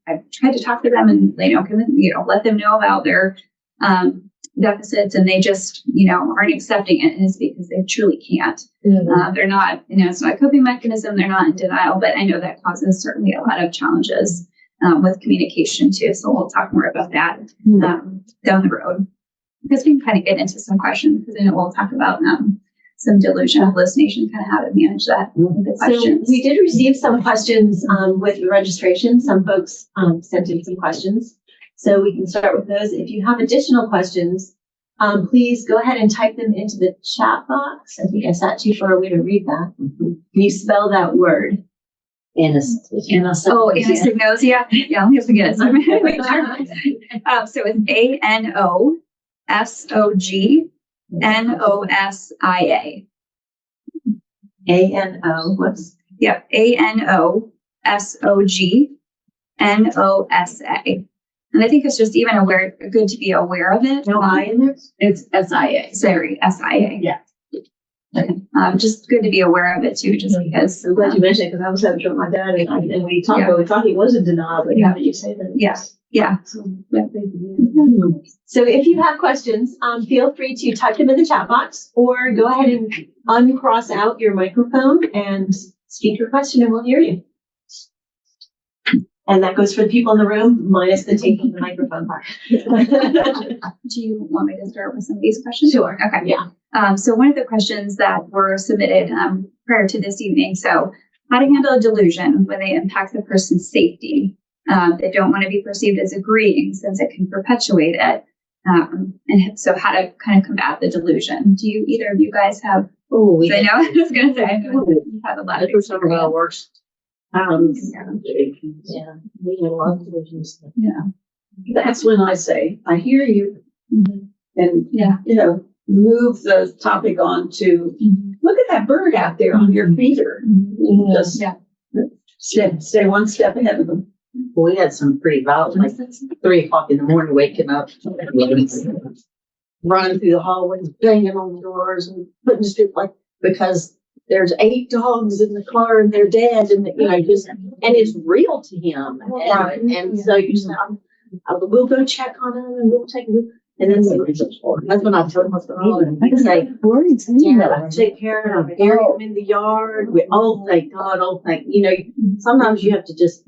I've tried to talk to them and, let them know about their deficits and they just, aren't accepting it, and it's because they truly can't. They're not, it's not a coping mechanism. They're not in denial, but I know that causes certainly a lot of challenges with communication too. So we'll talk more about that down the road, because we can kind of get into some questions, because I know we'll talk about some delusion hallucination, kind of how to manage that with the questions. So we did receive some questions with the registration. Some folks sent in some questions. So we can start with those. If you have additional questions, please go ahead and type them into the chat box. I think I sat too far away to read that. Can you spell that word? Anosognosia. Oh, anosognosia. Yeah, let me forget it. So it's ANOSOGNOSIA. A-N-O, what's? Yep, ANOSOGNOSA. And I think it's just even good to be aware of it. No I in there? It's SIA. Sorry, SIA. Yeah. Just good to be aware of it too, just because. I'm glad you mentioned it, because I was having trouble with my dad, and we talked about, we thought he was in denial, but how did you say that? Yes. Yeah. So if you have questions, feel free to type them in the chat box, or go ahead and uncross out your microphone and speak your question, and we'll hear you. And that goes for the people in the room, minus the taking the microphone part. Do you want me to start with some of these questions? Sure. Okay. Yeah. So one of the questions that were submitted prior to this evening. So how to handle a delusion when they impact the person's safety. They don't want to be perceived as agreeing, since it can perpetuate it. And so how to kind of combat the delusion. Do either of you guys have? Oh, I know I was going to say, I know you have a lot of some of our worst times. Yeah, we had a lot of delusions. Yeah. That's when I say, I hear you. And, Yeah. move the topic on to, look at that bird out there on your feeder. Just stay one step ahead of them. Well, we had some pretty violent, like 3 o'clock in the morning, waking up, running through the hallways, banging on the doors, and putting just like, because there's 8 dogs in the car and they're dead, and just, and it's real to him. And so you say, we'll go check on them and we'll take them. And then that's when I told him what's going on. I say, I take care of them, bury them in the yard. Thank God, sometimes you have to just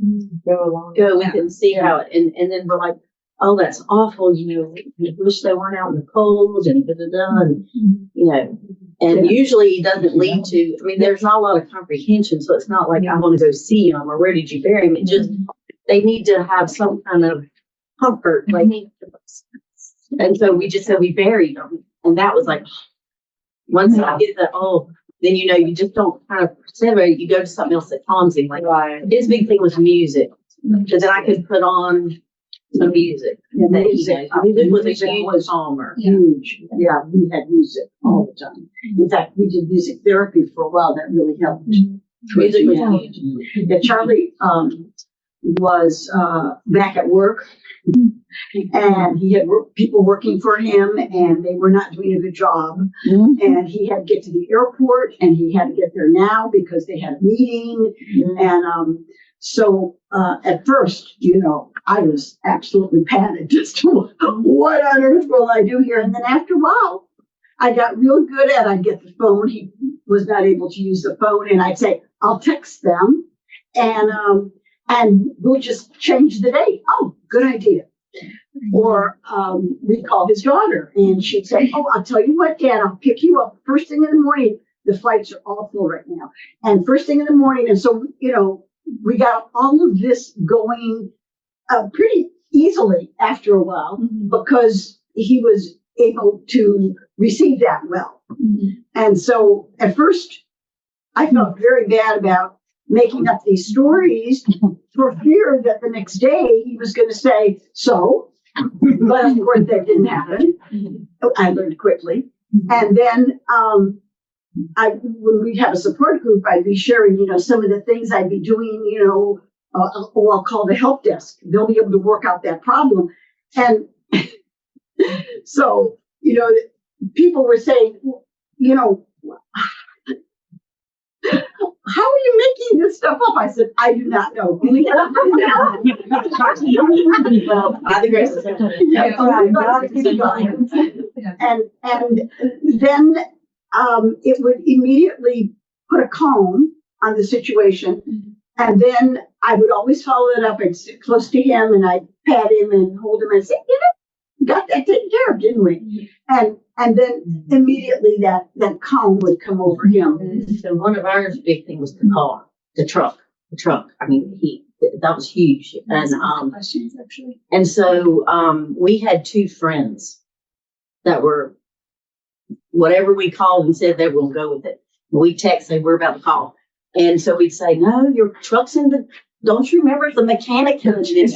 go with it and see how it, and then we're like, oh, that's awful. We wish they weren't out in the cold and and usually it doesn't lead to, there's not a lot of comprehension. So it's not like, I want to go see them or where did you bury them? It just, they need to have some kind of comfort. And so we just said we buried them. And that was like, once I get that, then you just don't kind of separate. You go to something else that calms him. Like his big thing was music. So then I could put on some music. Music was a huge calmer. Huge. Yeah, we had music all the time. In fact, we did music therapy for a while. That really helped. Music was huge. Yeah, Charlie was back at work, and he had people working for him, and they were not doing a good job. And he had to get to the airport, and he had to get there now because they had a meeting. And so at first, I was absolutely panicked as to what on earth will I do here. And then after a while, I got real good at, I'd get the phone. He was not able to use the phone, and I'd say, I'll text them, and we'll just change the date. Oh, good idea. Or we'd call his daughter, and she'd say, oh, I'll tell you what, Dad, I'll pick you up first thing in the morning. The flights are all full right now. And first thing in the morning. And so, we got all of this going pretty easily after a while, because he was able to receive that well. And so at first, I felt very bad about making up these stories for fear that the next day he was going to say, so, but of course that didn't happen. I learned quickly. And then when we'd have a support group, I'd be sharing, some of the things I'd be doing, or I'll call the help desk. They'll be able to work out that problem. And so, people were saying, how are you making this stuff up? I said, I do not know. Well, by the grace of God. Yeah, right. God is God. And then it would immediately put a calm on the situation. And then I would always follow it up and sit close to him and I'd pat him and hold him and say, we got that taken care of, didn't we? And then immediately that calm would come over him. So one of ours big thing was the truck. I mean, that was huge. And Questions, actually. and so we had two friends that were whatever we called and said they were going to go with it. We text, say we're about to call. And so we'd say, no, your truck's in the, don't you remember the mechanic comes in? And as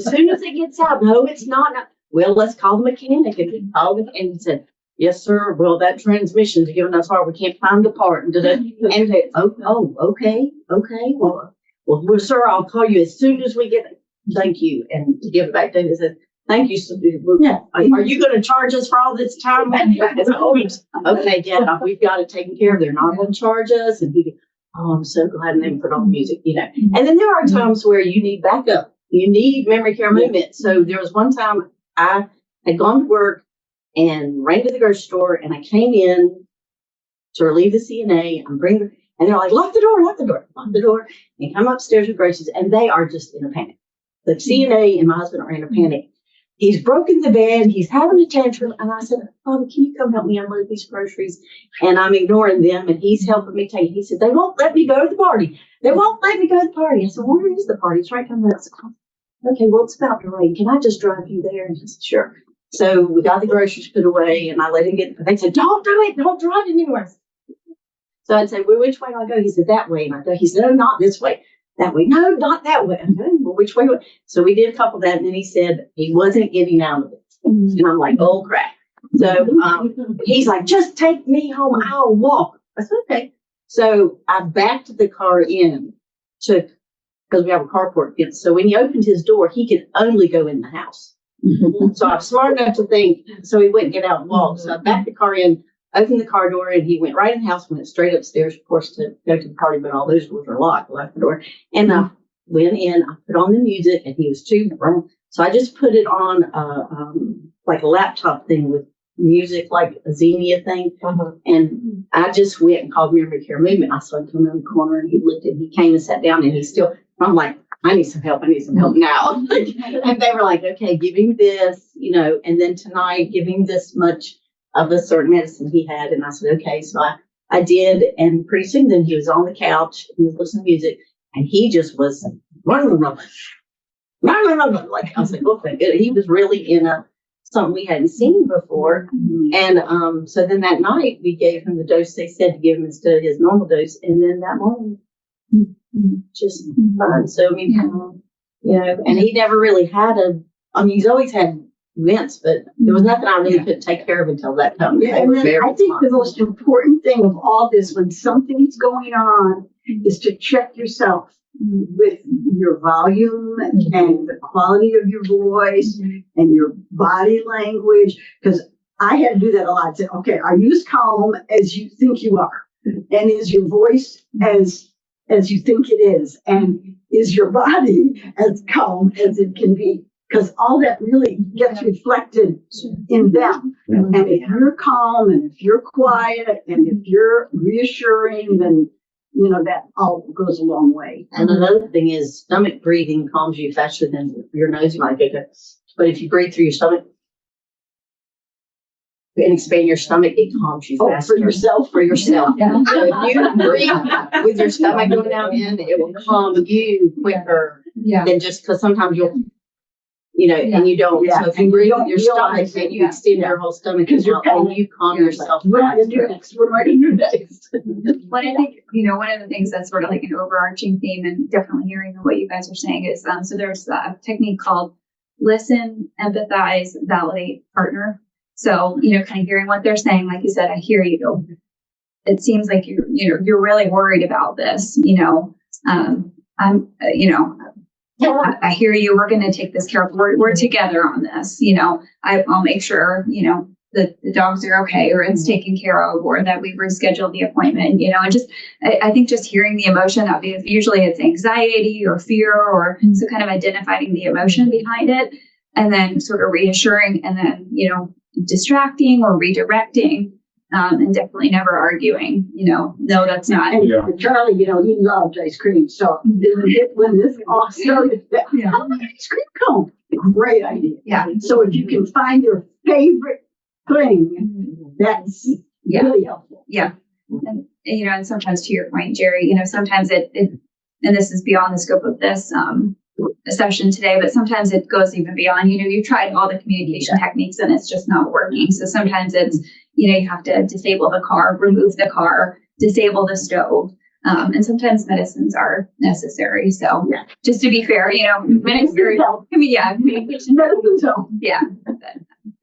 soon as it gets out, no, it's not. Well, let's call the mechanic. And he called and he said, yes, sir. Well, that transmission's giving us hard. We can't find the part. And they, okay. Well, sir, I'll call you as soon as we get it. Thank you. And to give it back to him, he said, thank you. Yeah. Are you going to charge us for all this time? Okay, yeah, we've got it taken care of. They're not going to charge us. And he, oh, I'm so glad they put on music, And then there are times where you need backup. You need memory care movement. So there was one time I had gone to work and ran to the grocery store and I came in to relieve the CNA. I'm bringing, and they're like, lock the door, and come upstairs with groceries. And they are just in a panic. The CNA and my husband are in a panic. He's broken the bed. He's having a tantrum. And I said, can you come help me unload these groceries? And I'm ignoring them. And he's helping me take it. He said, they won't let me go to the party. I said, where is the party? It's right down there. I said, okay, well, it's about to rain. Can I just drive you there? And he said, sure. So we got the groceries put away and I let him get, they said, don't do it. Don't drive it anywhere. So I'd say, well, which way do I go? He said, that way. And I go, he said, no, not this way. That way. No, not that way. I'm going, well, which way? So we did a couple of that. And then he said he wasn't getting out of it. And I'm like, oh, crap. So he's like, just take me home. I'll walk. I said, okay. So I backed the car in because we have a carport fence. So when he opened his door, he could only go in the house. So I'm smart enough to think, so he wouldn't get out and walk. So I backed the car in, opened the car door, and he went right in the house, went straight upstairs, of course, to go to the party, but all those doors were locked, left the door. And I went in, I put on the music, and he was too wrong. So I just put it on like a laptop thing with music, like a Xenia thing. And I just went and called Memory Care Movement. I saw him come around the corner, and he looked and he came and sat down, and he's still, I'm like, I need some help now. And they were like, okay, give him this, and then tonight, give him this much of a certain medicine he had. And I said, okay. So I did. And pretty soon then he was on the couch and he was listening to music and he just was like, I was like, okay, good. He was really in something we hadn't seen before. And so then that night we gave him the dose they said to give him instead of his normal dose. And then that morning, just fine. So, I mean, and he never really had he's always had events, but there was nothing I really couldn't take care of until that time. Yeah, and then I think the most important thing of all this, when something's going on, is to check yourself with your volume and the quality of your voice and your body language. Because I had to do that a lot. Say, okay, are you as calm as you think you are? And is your voice as you think it is? And is your body as calm as it can be? Because all that really gets reflected in them. And if you're calm and if you're quiet and if you're reassuring, then, that all goes a long way. And another thing is stomach breathing calms you faster than your nose might get it. But if you breathe through your stomach and expand your stomach, it calms you faster. For yourself? For yourself. So if you breathe with your stomach going down in, it will calm you quicker than just because sometimes you'll, and you don't. So if you breathe with your stomach, then you extend your whole stomach and you calm yourself. What am I going to do next? Well, I think, one of the things that's sort of like an overarching theme and definitely hearing what you guys are saying is, so there's a technique called listen, empathize, validate, partner. So, kind of hearing what they're saying, like you said, I hear you. It seems like you're really worried about this, I hear you. We're going to take this care of. We're together on this. I'll make sure, that the dogs are okay, or it's taken care of, or that we've rescheduled the appointment, and just, I think just hearing the emotion of it, usually it's anxiety or fear, or so kind of identifying the emotion behind it, and then sort of reassuring, and then, distracting or redirecting, and definitely never arguing, no, that's not. And Charlie, he loved ice cream. So when this all started, how did ice cream come? Great idea. Yeah. So if you can find your favorite thing, that's really helpful. Yeah. And, and sometimes to your point, Jerry, sometimes it, and this is beyond the scope of this session today, but sometimes it goes even beyond, you've tried all the communication techniques and it's just not working. So sometimes it's, you have to disable the car, remove the car, disable the stove. And sometimes medicines are necessary. So just to be fair, communication. Yeah.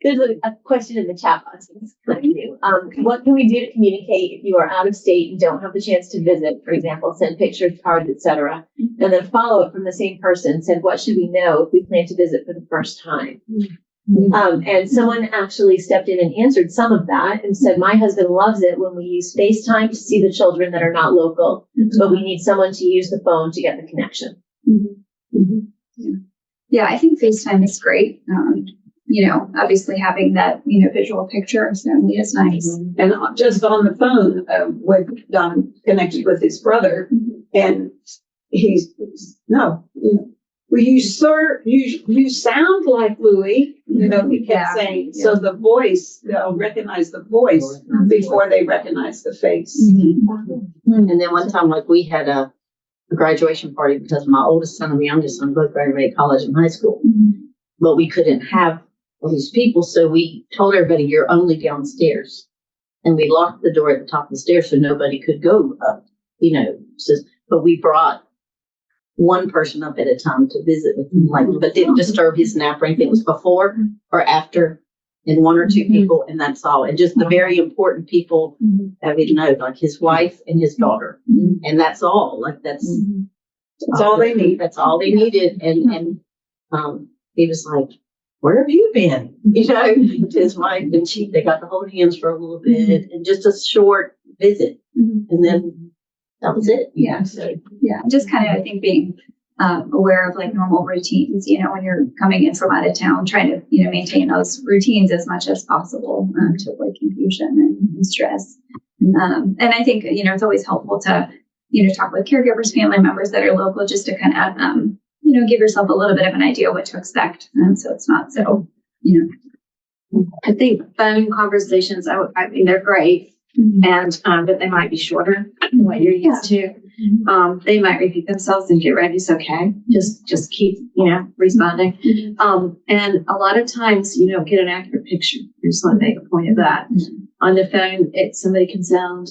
There's a question in the chat box. It's kind of new. What can we do to communicate if you are out of state and don't have the chance to visit? For example, send pictures, cards, etc. And then follow up from the same person said, what should we know if we plan to visit for the first time? And someone actually stepped in and answered some of that and said, my husband loves it when we use FaceTime to see the children that are not local, but we need someone to use the phone to get the connection. Yeah, I think FaceTime is great. Obviously having that, visual picture certainly is nice. And just on the phone, with Don connected with his brother, and well, you sound like Louis, he kept saying. So the voice, they'll recognize the voice before they recognize the face. And then one time, like, we had a graduation party because my oldest son and my youngest son both graduated college and high school. But we couldn't have all these people, so we told everybody, you're only downstairs. And we locked the door at the top of the stairs so nobody could go up, but we brought one person up at a time to visit with him, but didn't disturb his nap or anything. It was before or after, and one or two people, and that's all. And just the very important people that we know, like his wife and his daughter, and that's all. That's all they need. That's all they needed. And he was like, "Where have you been?" To his wife, and they got to hold hands for a little bit, and just a short visit, and then that was it. Yeah. So, just kind of, I think, being aware of like normal routines, when you're coming in from out of town, trying to, maintain those routines as much as possible to avoid confusion and stress. And I think, it's always helpful to, talk with caregivers, family members that are local, just to kind of, give yourself a little bit of an idea what to expect. So it's not so, I think phone conversations, I mean, they're great. And but they might be shorter than what you're used to. They might repeat themselves and get ready. It's okay. Just keep responding. And a lot of times you don't get an accurate picture. I just want to make a point of that. On the phone, somebody can sound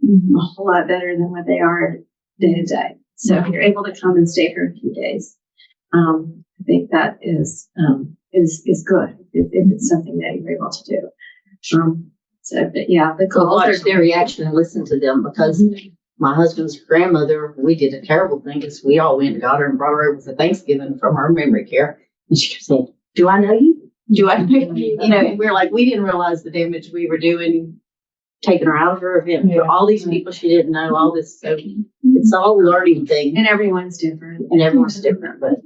a whole lot better than what they are day to day. So if you're able to come and stay for a few days, I think that is good if it's something that you're able to do. So, but the calls watch their reaction and listen to them, because my husband's grandmother, we did a terrible thing because we all went and got her and brought her over for Thanksgiving from her memory care. And she said, "Do I know you? Do I know you?" And we're like, we didn't realize the damage we were doing, taking her out of her event for all these people she didn't know, all this. So it's all a learning thing. and everyone's different. And everyone's different, but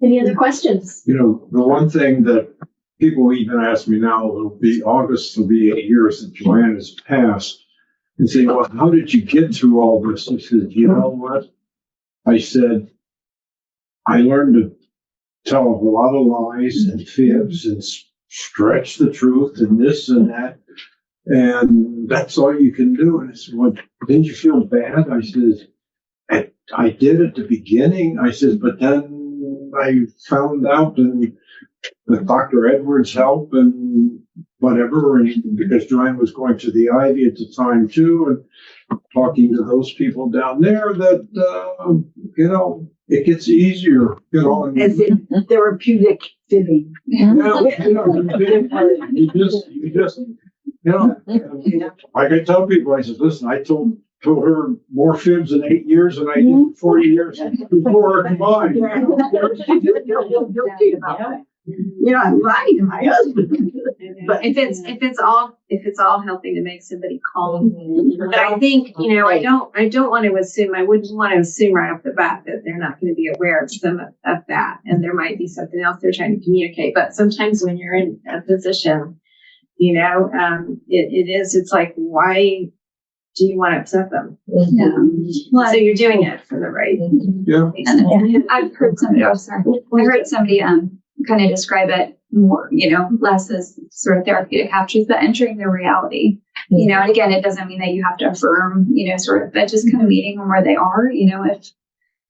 Any other questions? The one thing that people even ask me now, August will be 8 years that Joanne has passed, and say, well, how did you get through all this? I said, you know what? I said, I learned to tell a lot of lies and fibs and stretch the truth and this and that. And that's all you can do. And I said, well, didn't you feel bad? I said, I did at the beginning. I said, but then I found out, and with Dr. Edwards' help and whatever, and because Joanne was going to the Ivy at the time too, and talking to those people down there, that it gets easier, As in therapeutic fibbing. Like I tell people, I said, listen, I told her more fibs in 8 years than I did 40 years before her combined. You know, I'm lying to my husband. But if it's all helping to make somebody calm. But I think, you know, I don't want to assume, I wouldn't want to assume right off the bat that they're not going to be aware of some of that. And there might be something else they're trying to communicate. But sometimes when you're in a position, you know, it's like, why do you want to upset them? Yeah. So you're doing it for the right. Yeah. And I've heard somebody, I heard somebody kind of describe it more, you know, less as sort of therapeutic captures, but entering their reality, you know, and again, it doesn't mean that you have to affirm, you know, sort of, but just kind of meeting them where they are, you know,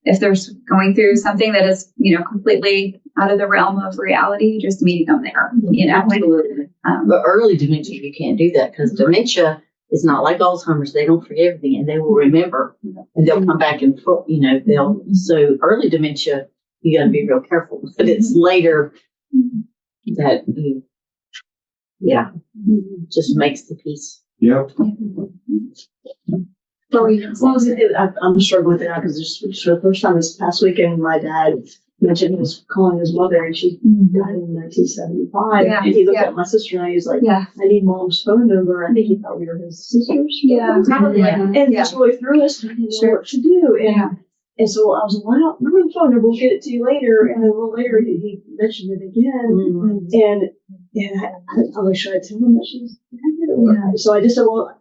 if they're going through something that is, you know, completely out of the realm of reality, just meeting them there, you know. Absolutely. But early dementia, you can't do that because dementia is not like Alzheimer's. They don't forget everything and they will remember and they'll come back and, you know, so early dementia, you got to be real careful. But it's later that you, just makes the peace. Yep. I'm struggling with it now because this for the first time this past weekend, my dad mentioned he was calling his mother and she died in 1975. Yeah. And he looked at my sister and he was like, Yeah. I need mom's phone number. I think he thought we were his sisters. Yeah. Yeah. And that's really threw us to what to do. And so I was like, well, remember the phone number, we'll get it to you later. And then a little later he mentioned it again. And I was should I tell him that she's dead? So I just said, well,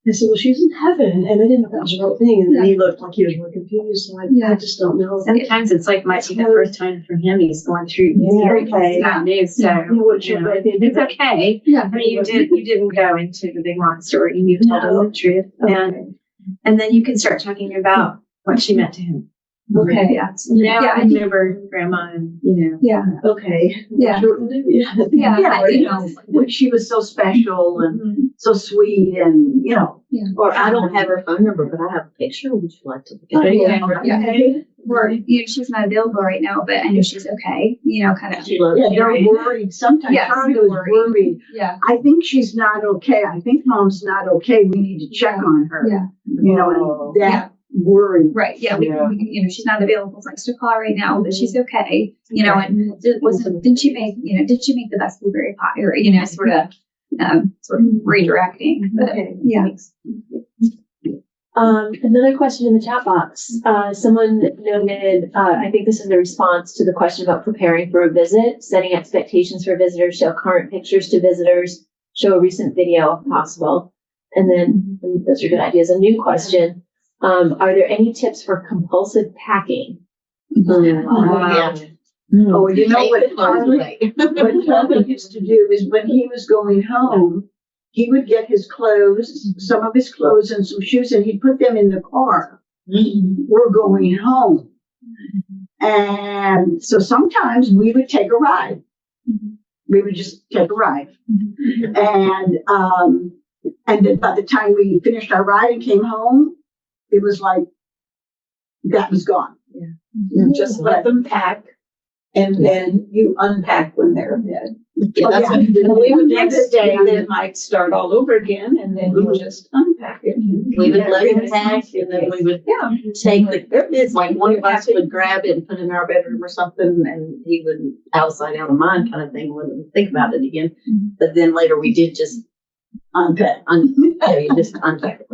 she's in heaven. And I didn't know if that was the right thing. And then he looked like he was really confused. So I just don't know. Sometimes it's like might be the first time for him. He's going through that news. So it's okay. Yeah. I mean, you didn't go into the big long story. You told him the truth. And then you can start talking about what she meant to him. Okay. Yeah. I remember grandma and, you know. Yeah. Okay. Yeah. You know, when she was so special and so sweet and, you know. Yeah. Or I don't have her phone number, but I have a picture. Would you like to look at it? Yeah. Or, you know, she's not available right now, but I know she's okay. You know, kind of. They're worried. Sometimes Yes, Charlie they're was worried. worried. Yeah. I think she's not okay. I think mom's not okay. We need to check on her. Yeah. You know, and that worry. Right. Yeah. We, you know, she's not available for us to call right now, but she's okay. You know, and did she make the best blueberry pie, or, you know, sort of redirecting. But, yeah. Another question in the chat box. Someone noted, I think this is a response to the question about preparing for a visit, setting expectations for visitors, show current pictures to visitors, show a recent video if possible. And then those are good ideas. A new question. Are there any tips for compulsive packing? Yeah. Oh, you know what Charlie used to do is when he was going home, he would get his clothes, some of his clothes and some shoes, and he'd put them in the car. We're going home. And so sometimes we would take a ride. We would just take a ride. And then by the time we finished our ride and came home, it was like, that was gone. Just let them pack. And then you unpack when they're dead. That's what And we would next day, then like start all over again, and then you just unpack it. We would let him pack, and then we would take it's like one of us would grab it and put it in our bedroom or something, and he would outside out of mind kind of thing, wouldn't think about it again. But then later we did just unpack. You just unpack it.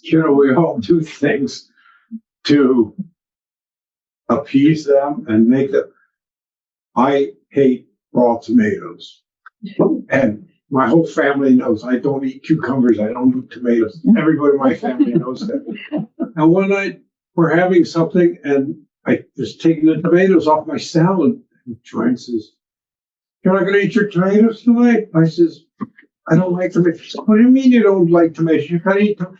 You know, we all do things to appease them and make them. I hate raw tomatoes. And my whole family knows I don't eat cucumbers. I don't eat tomatoes. Everybody in my family knows that. And one night we're having something and I was taking the tomatoes off my salad. And Joanne says, "You're not going to eat your tomatoes tonight?" I says, "I don't like tomatoes." "What do you mean you don't like tomatoes? You can't eat them."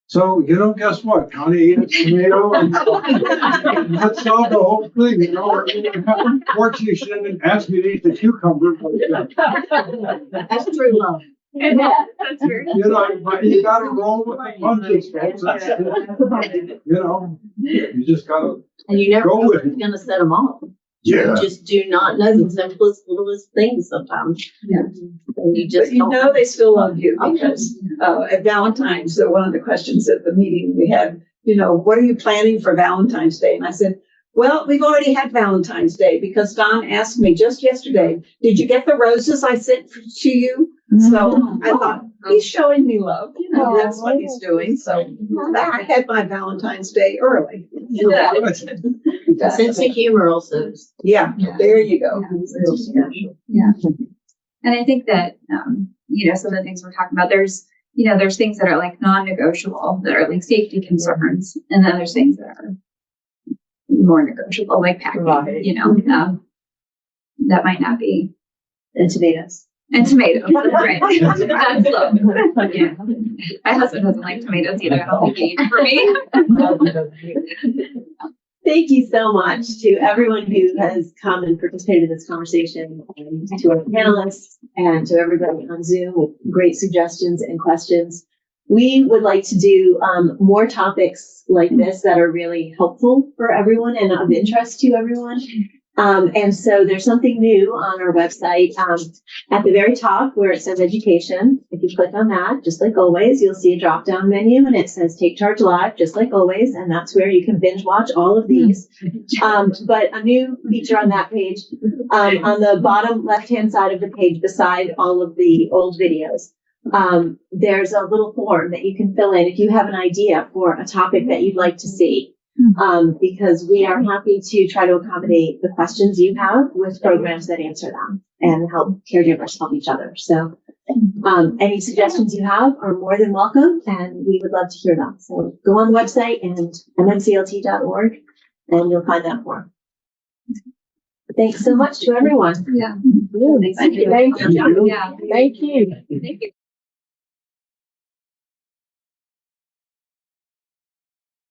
So, you know, guess what? Connie ate a tomato and that solved the whole thing, you know. Fortunately, she didn't ask me to eat the cucumber. But, That's true love. That's very you know, but you got to roll with the punches, folks. That's it. You know, you just got to And you never go know with what's it. going to set them off. Yeah. You just do not know the simplest, littlest things sometimes. And you just But you don't. know they still love you because at Valentine's, so one of the questions at the meeting we had, you know, what are you planning for Valentine's Day? And I said, Well, we've already had Valentine's Day because Don asked me just yesterday, did you get the roses I sent to you? So I thought, he's showing me love, you know, that's what he's doing. So I had my Valentine's Day early. Sense of humor also. Yeah, there you go. Real special. Yeah. And I think that, some of the things we're talking about, there's things that are like non-negotiable, that are like safety concerns. And then there's things that are more negotiable, like packing, Right. that might not be. And tomatoes. And tomatoes, right. That's low. Yeah. My husband doesn't like tomatoes either. I don't think he for me. Thank you so much to everyone who has come and participated in this conversation, and to our panelists and to everybody on Zoom with great suggestions and questions. We would like to do more topics like this that are really helpful for everyone and of interest to everyone. And so there's something new on our website at the very top where it says education. If you click on that, just like always, you'll see a drop down menu and it says Take Charge Live, just like always. And that's where you can binge watch all of these. But a new feature on that page, on the bottom left-hand side of the page, beside all of the old videos, there's a little form that you can fill in if you have an idea for a topic that you'd like to see. Because we are happy to try to accommodate the questions you have with programs that answer them and help caregivers help each other. So any suggestions you have are more than welcome, and we would love to hear them. So go on the website and mmclt.org and you'll find that form. Thanks so much to everyone. Yeah. Thank you. Yeah. Thank you. Thank you.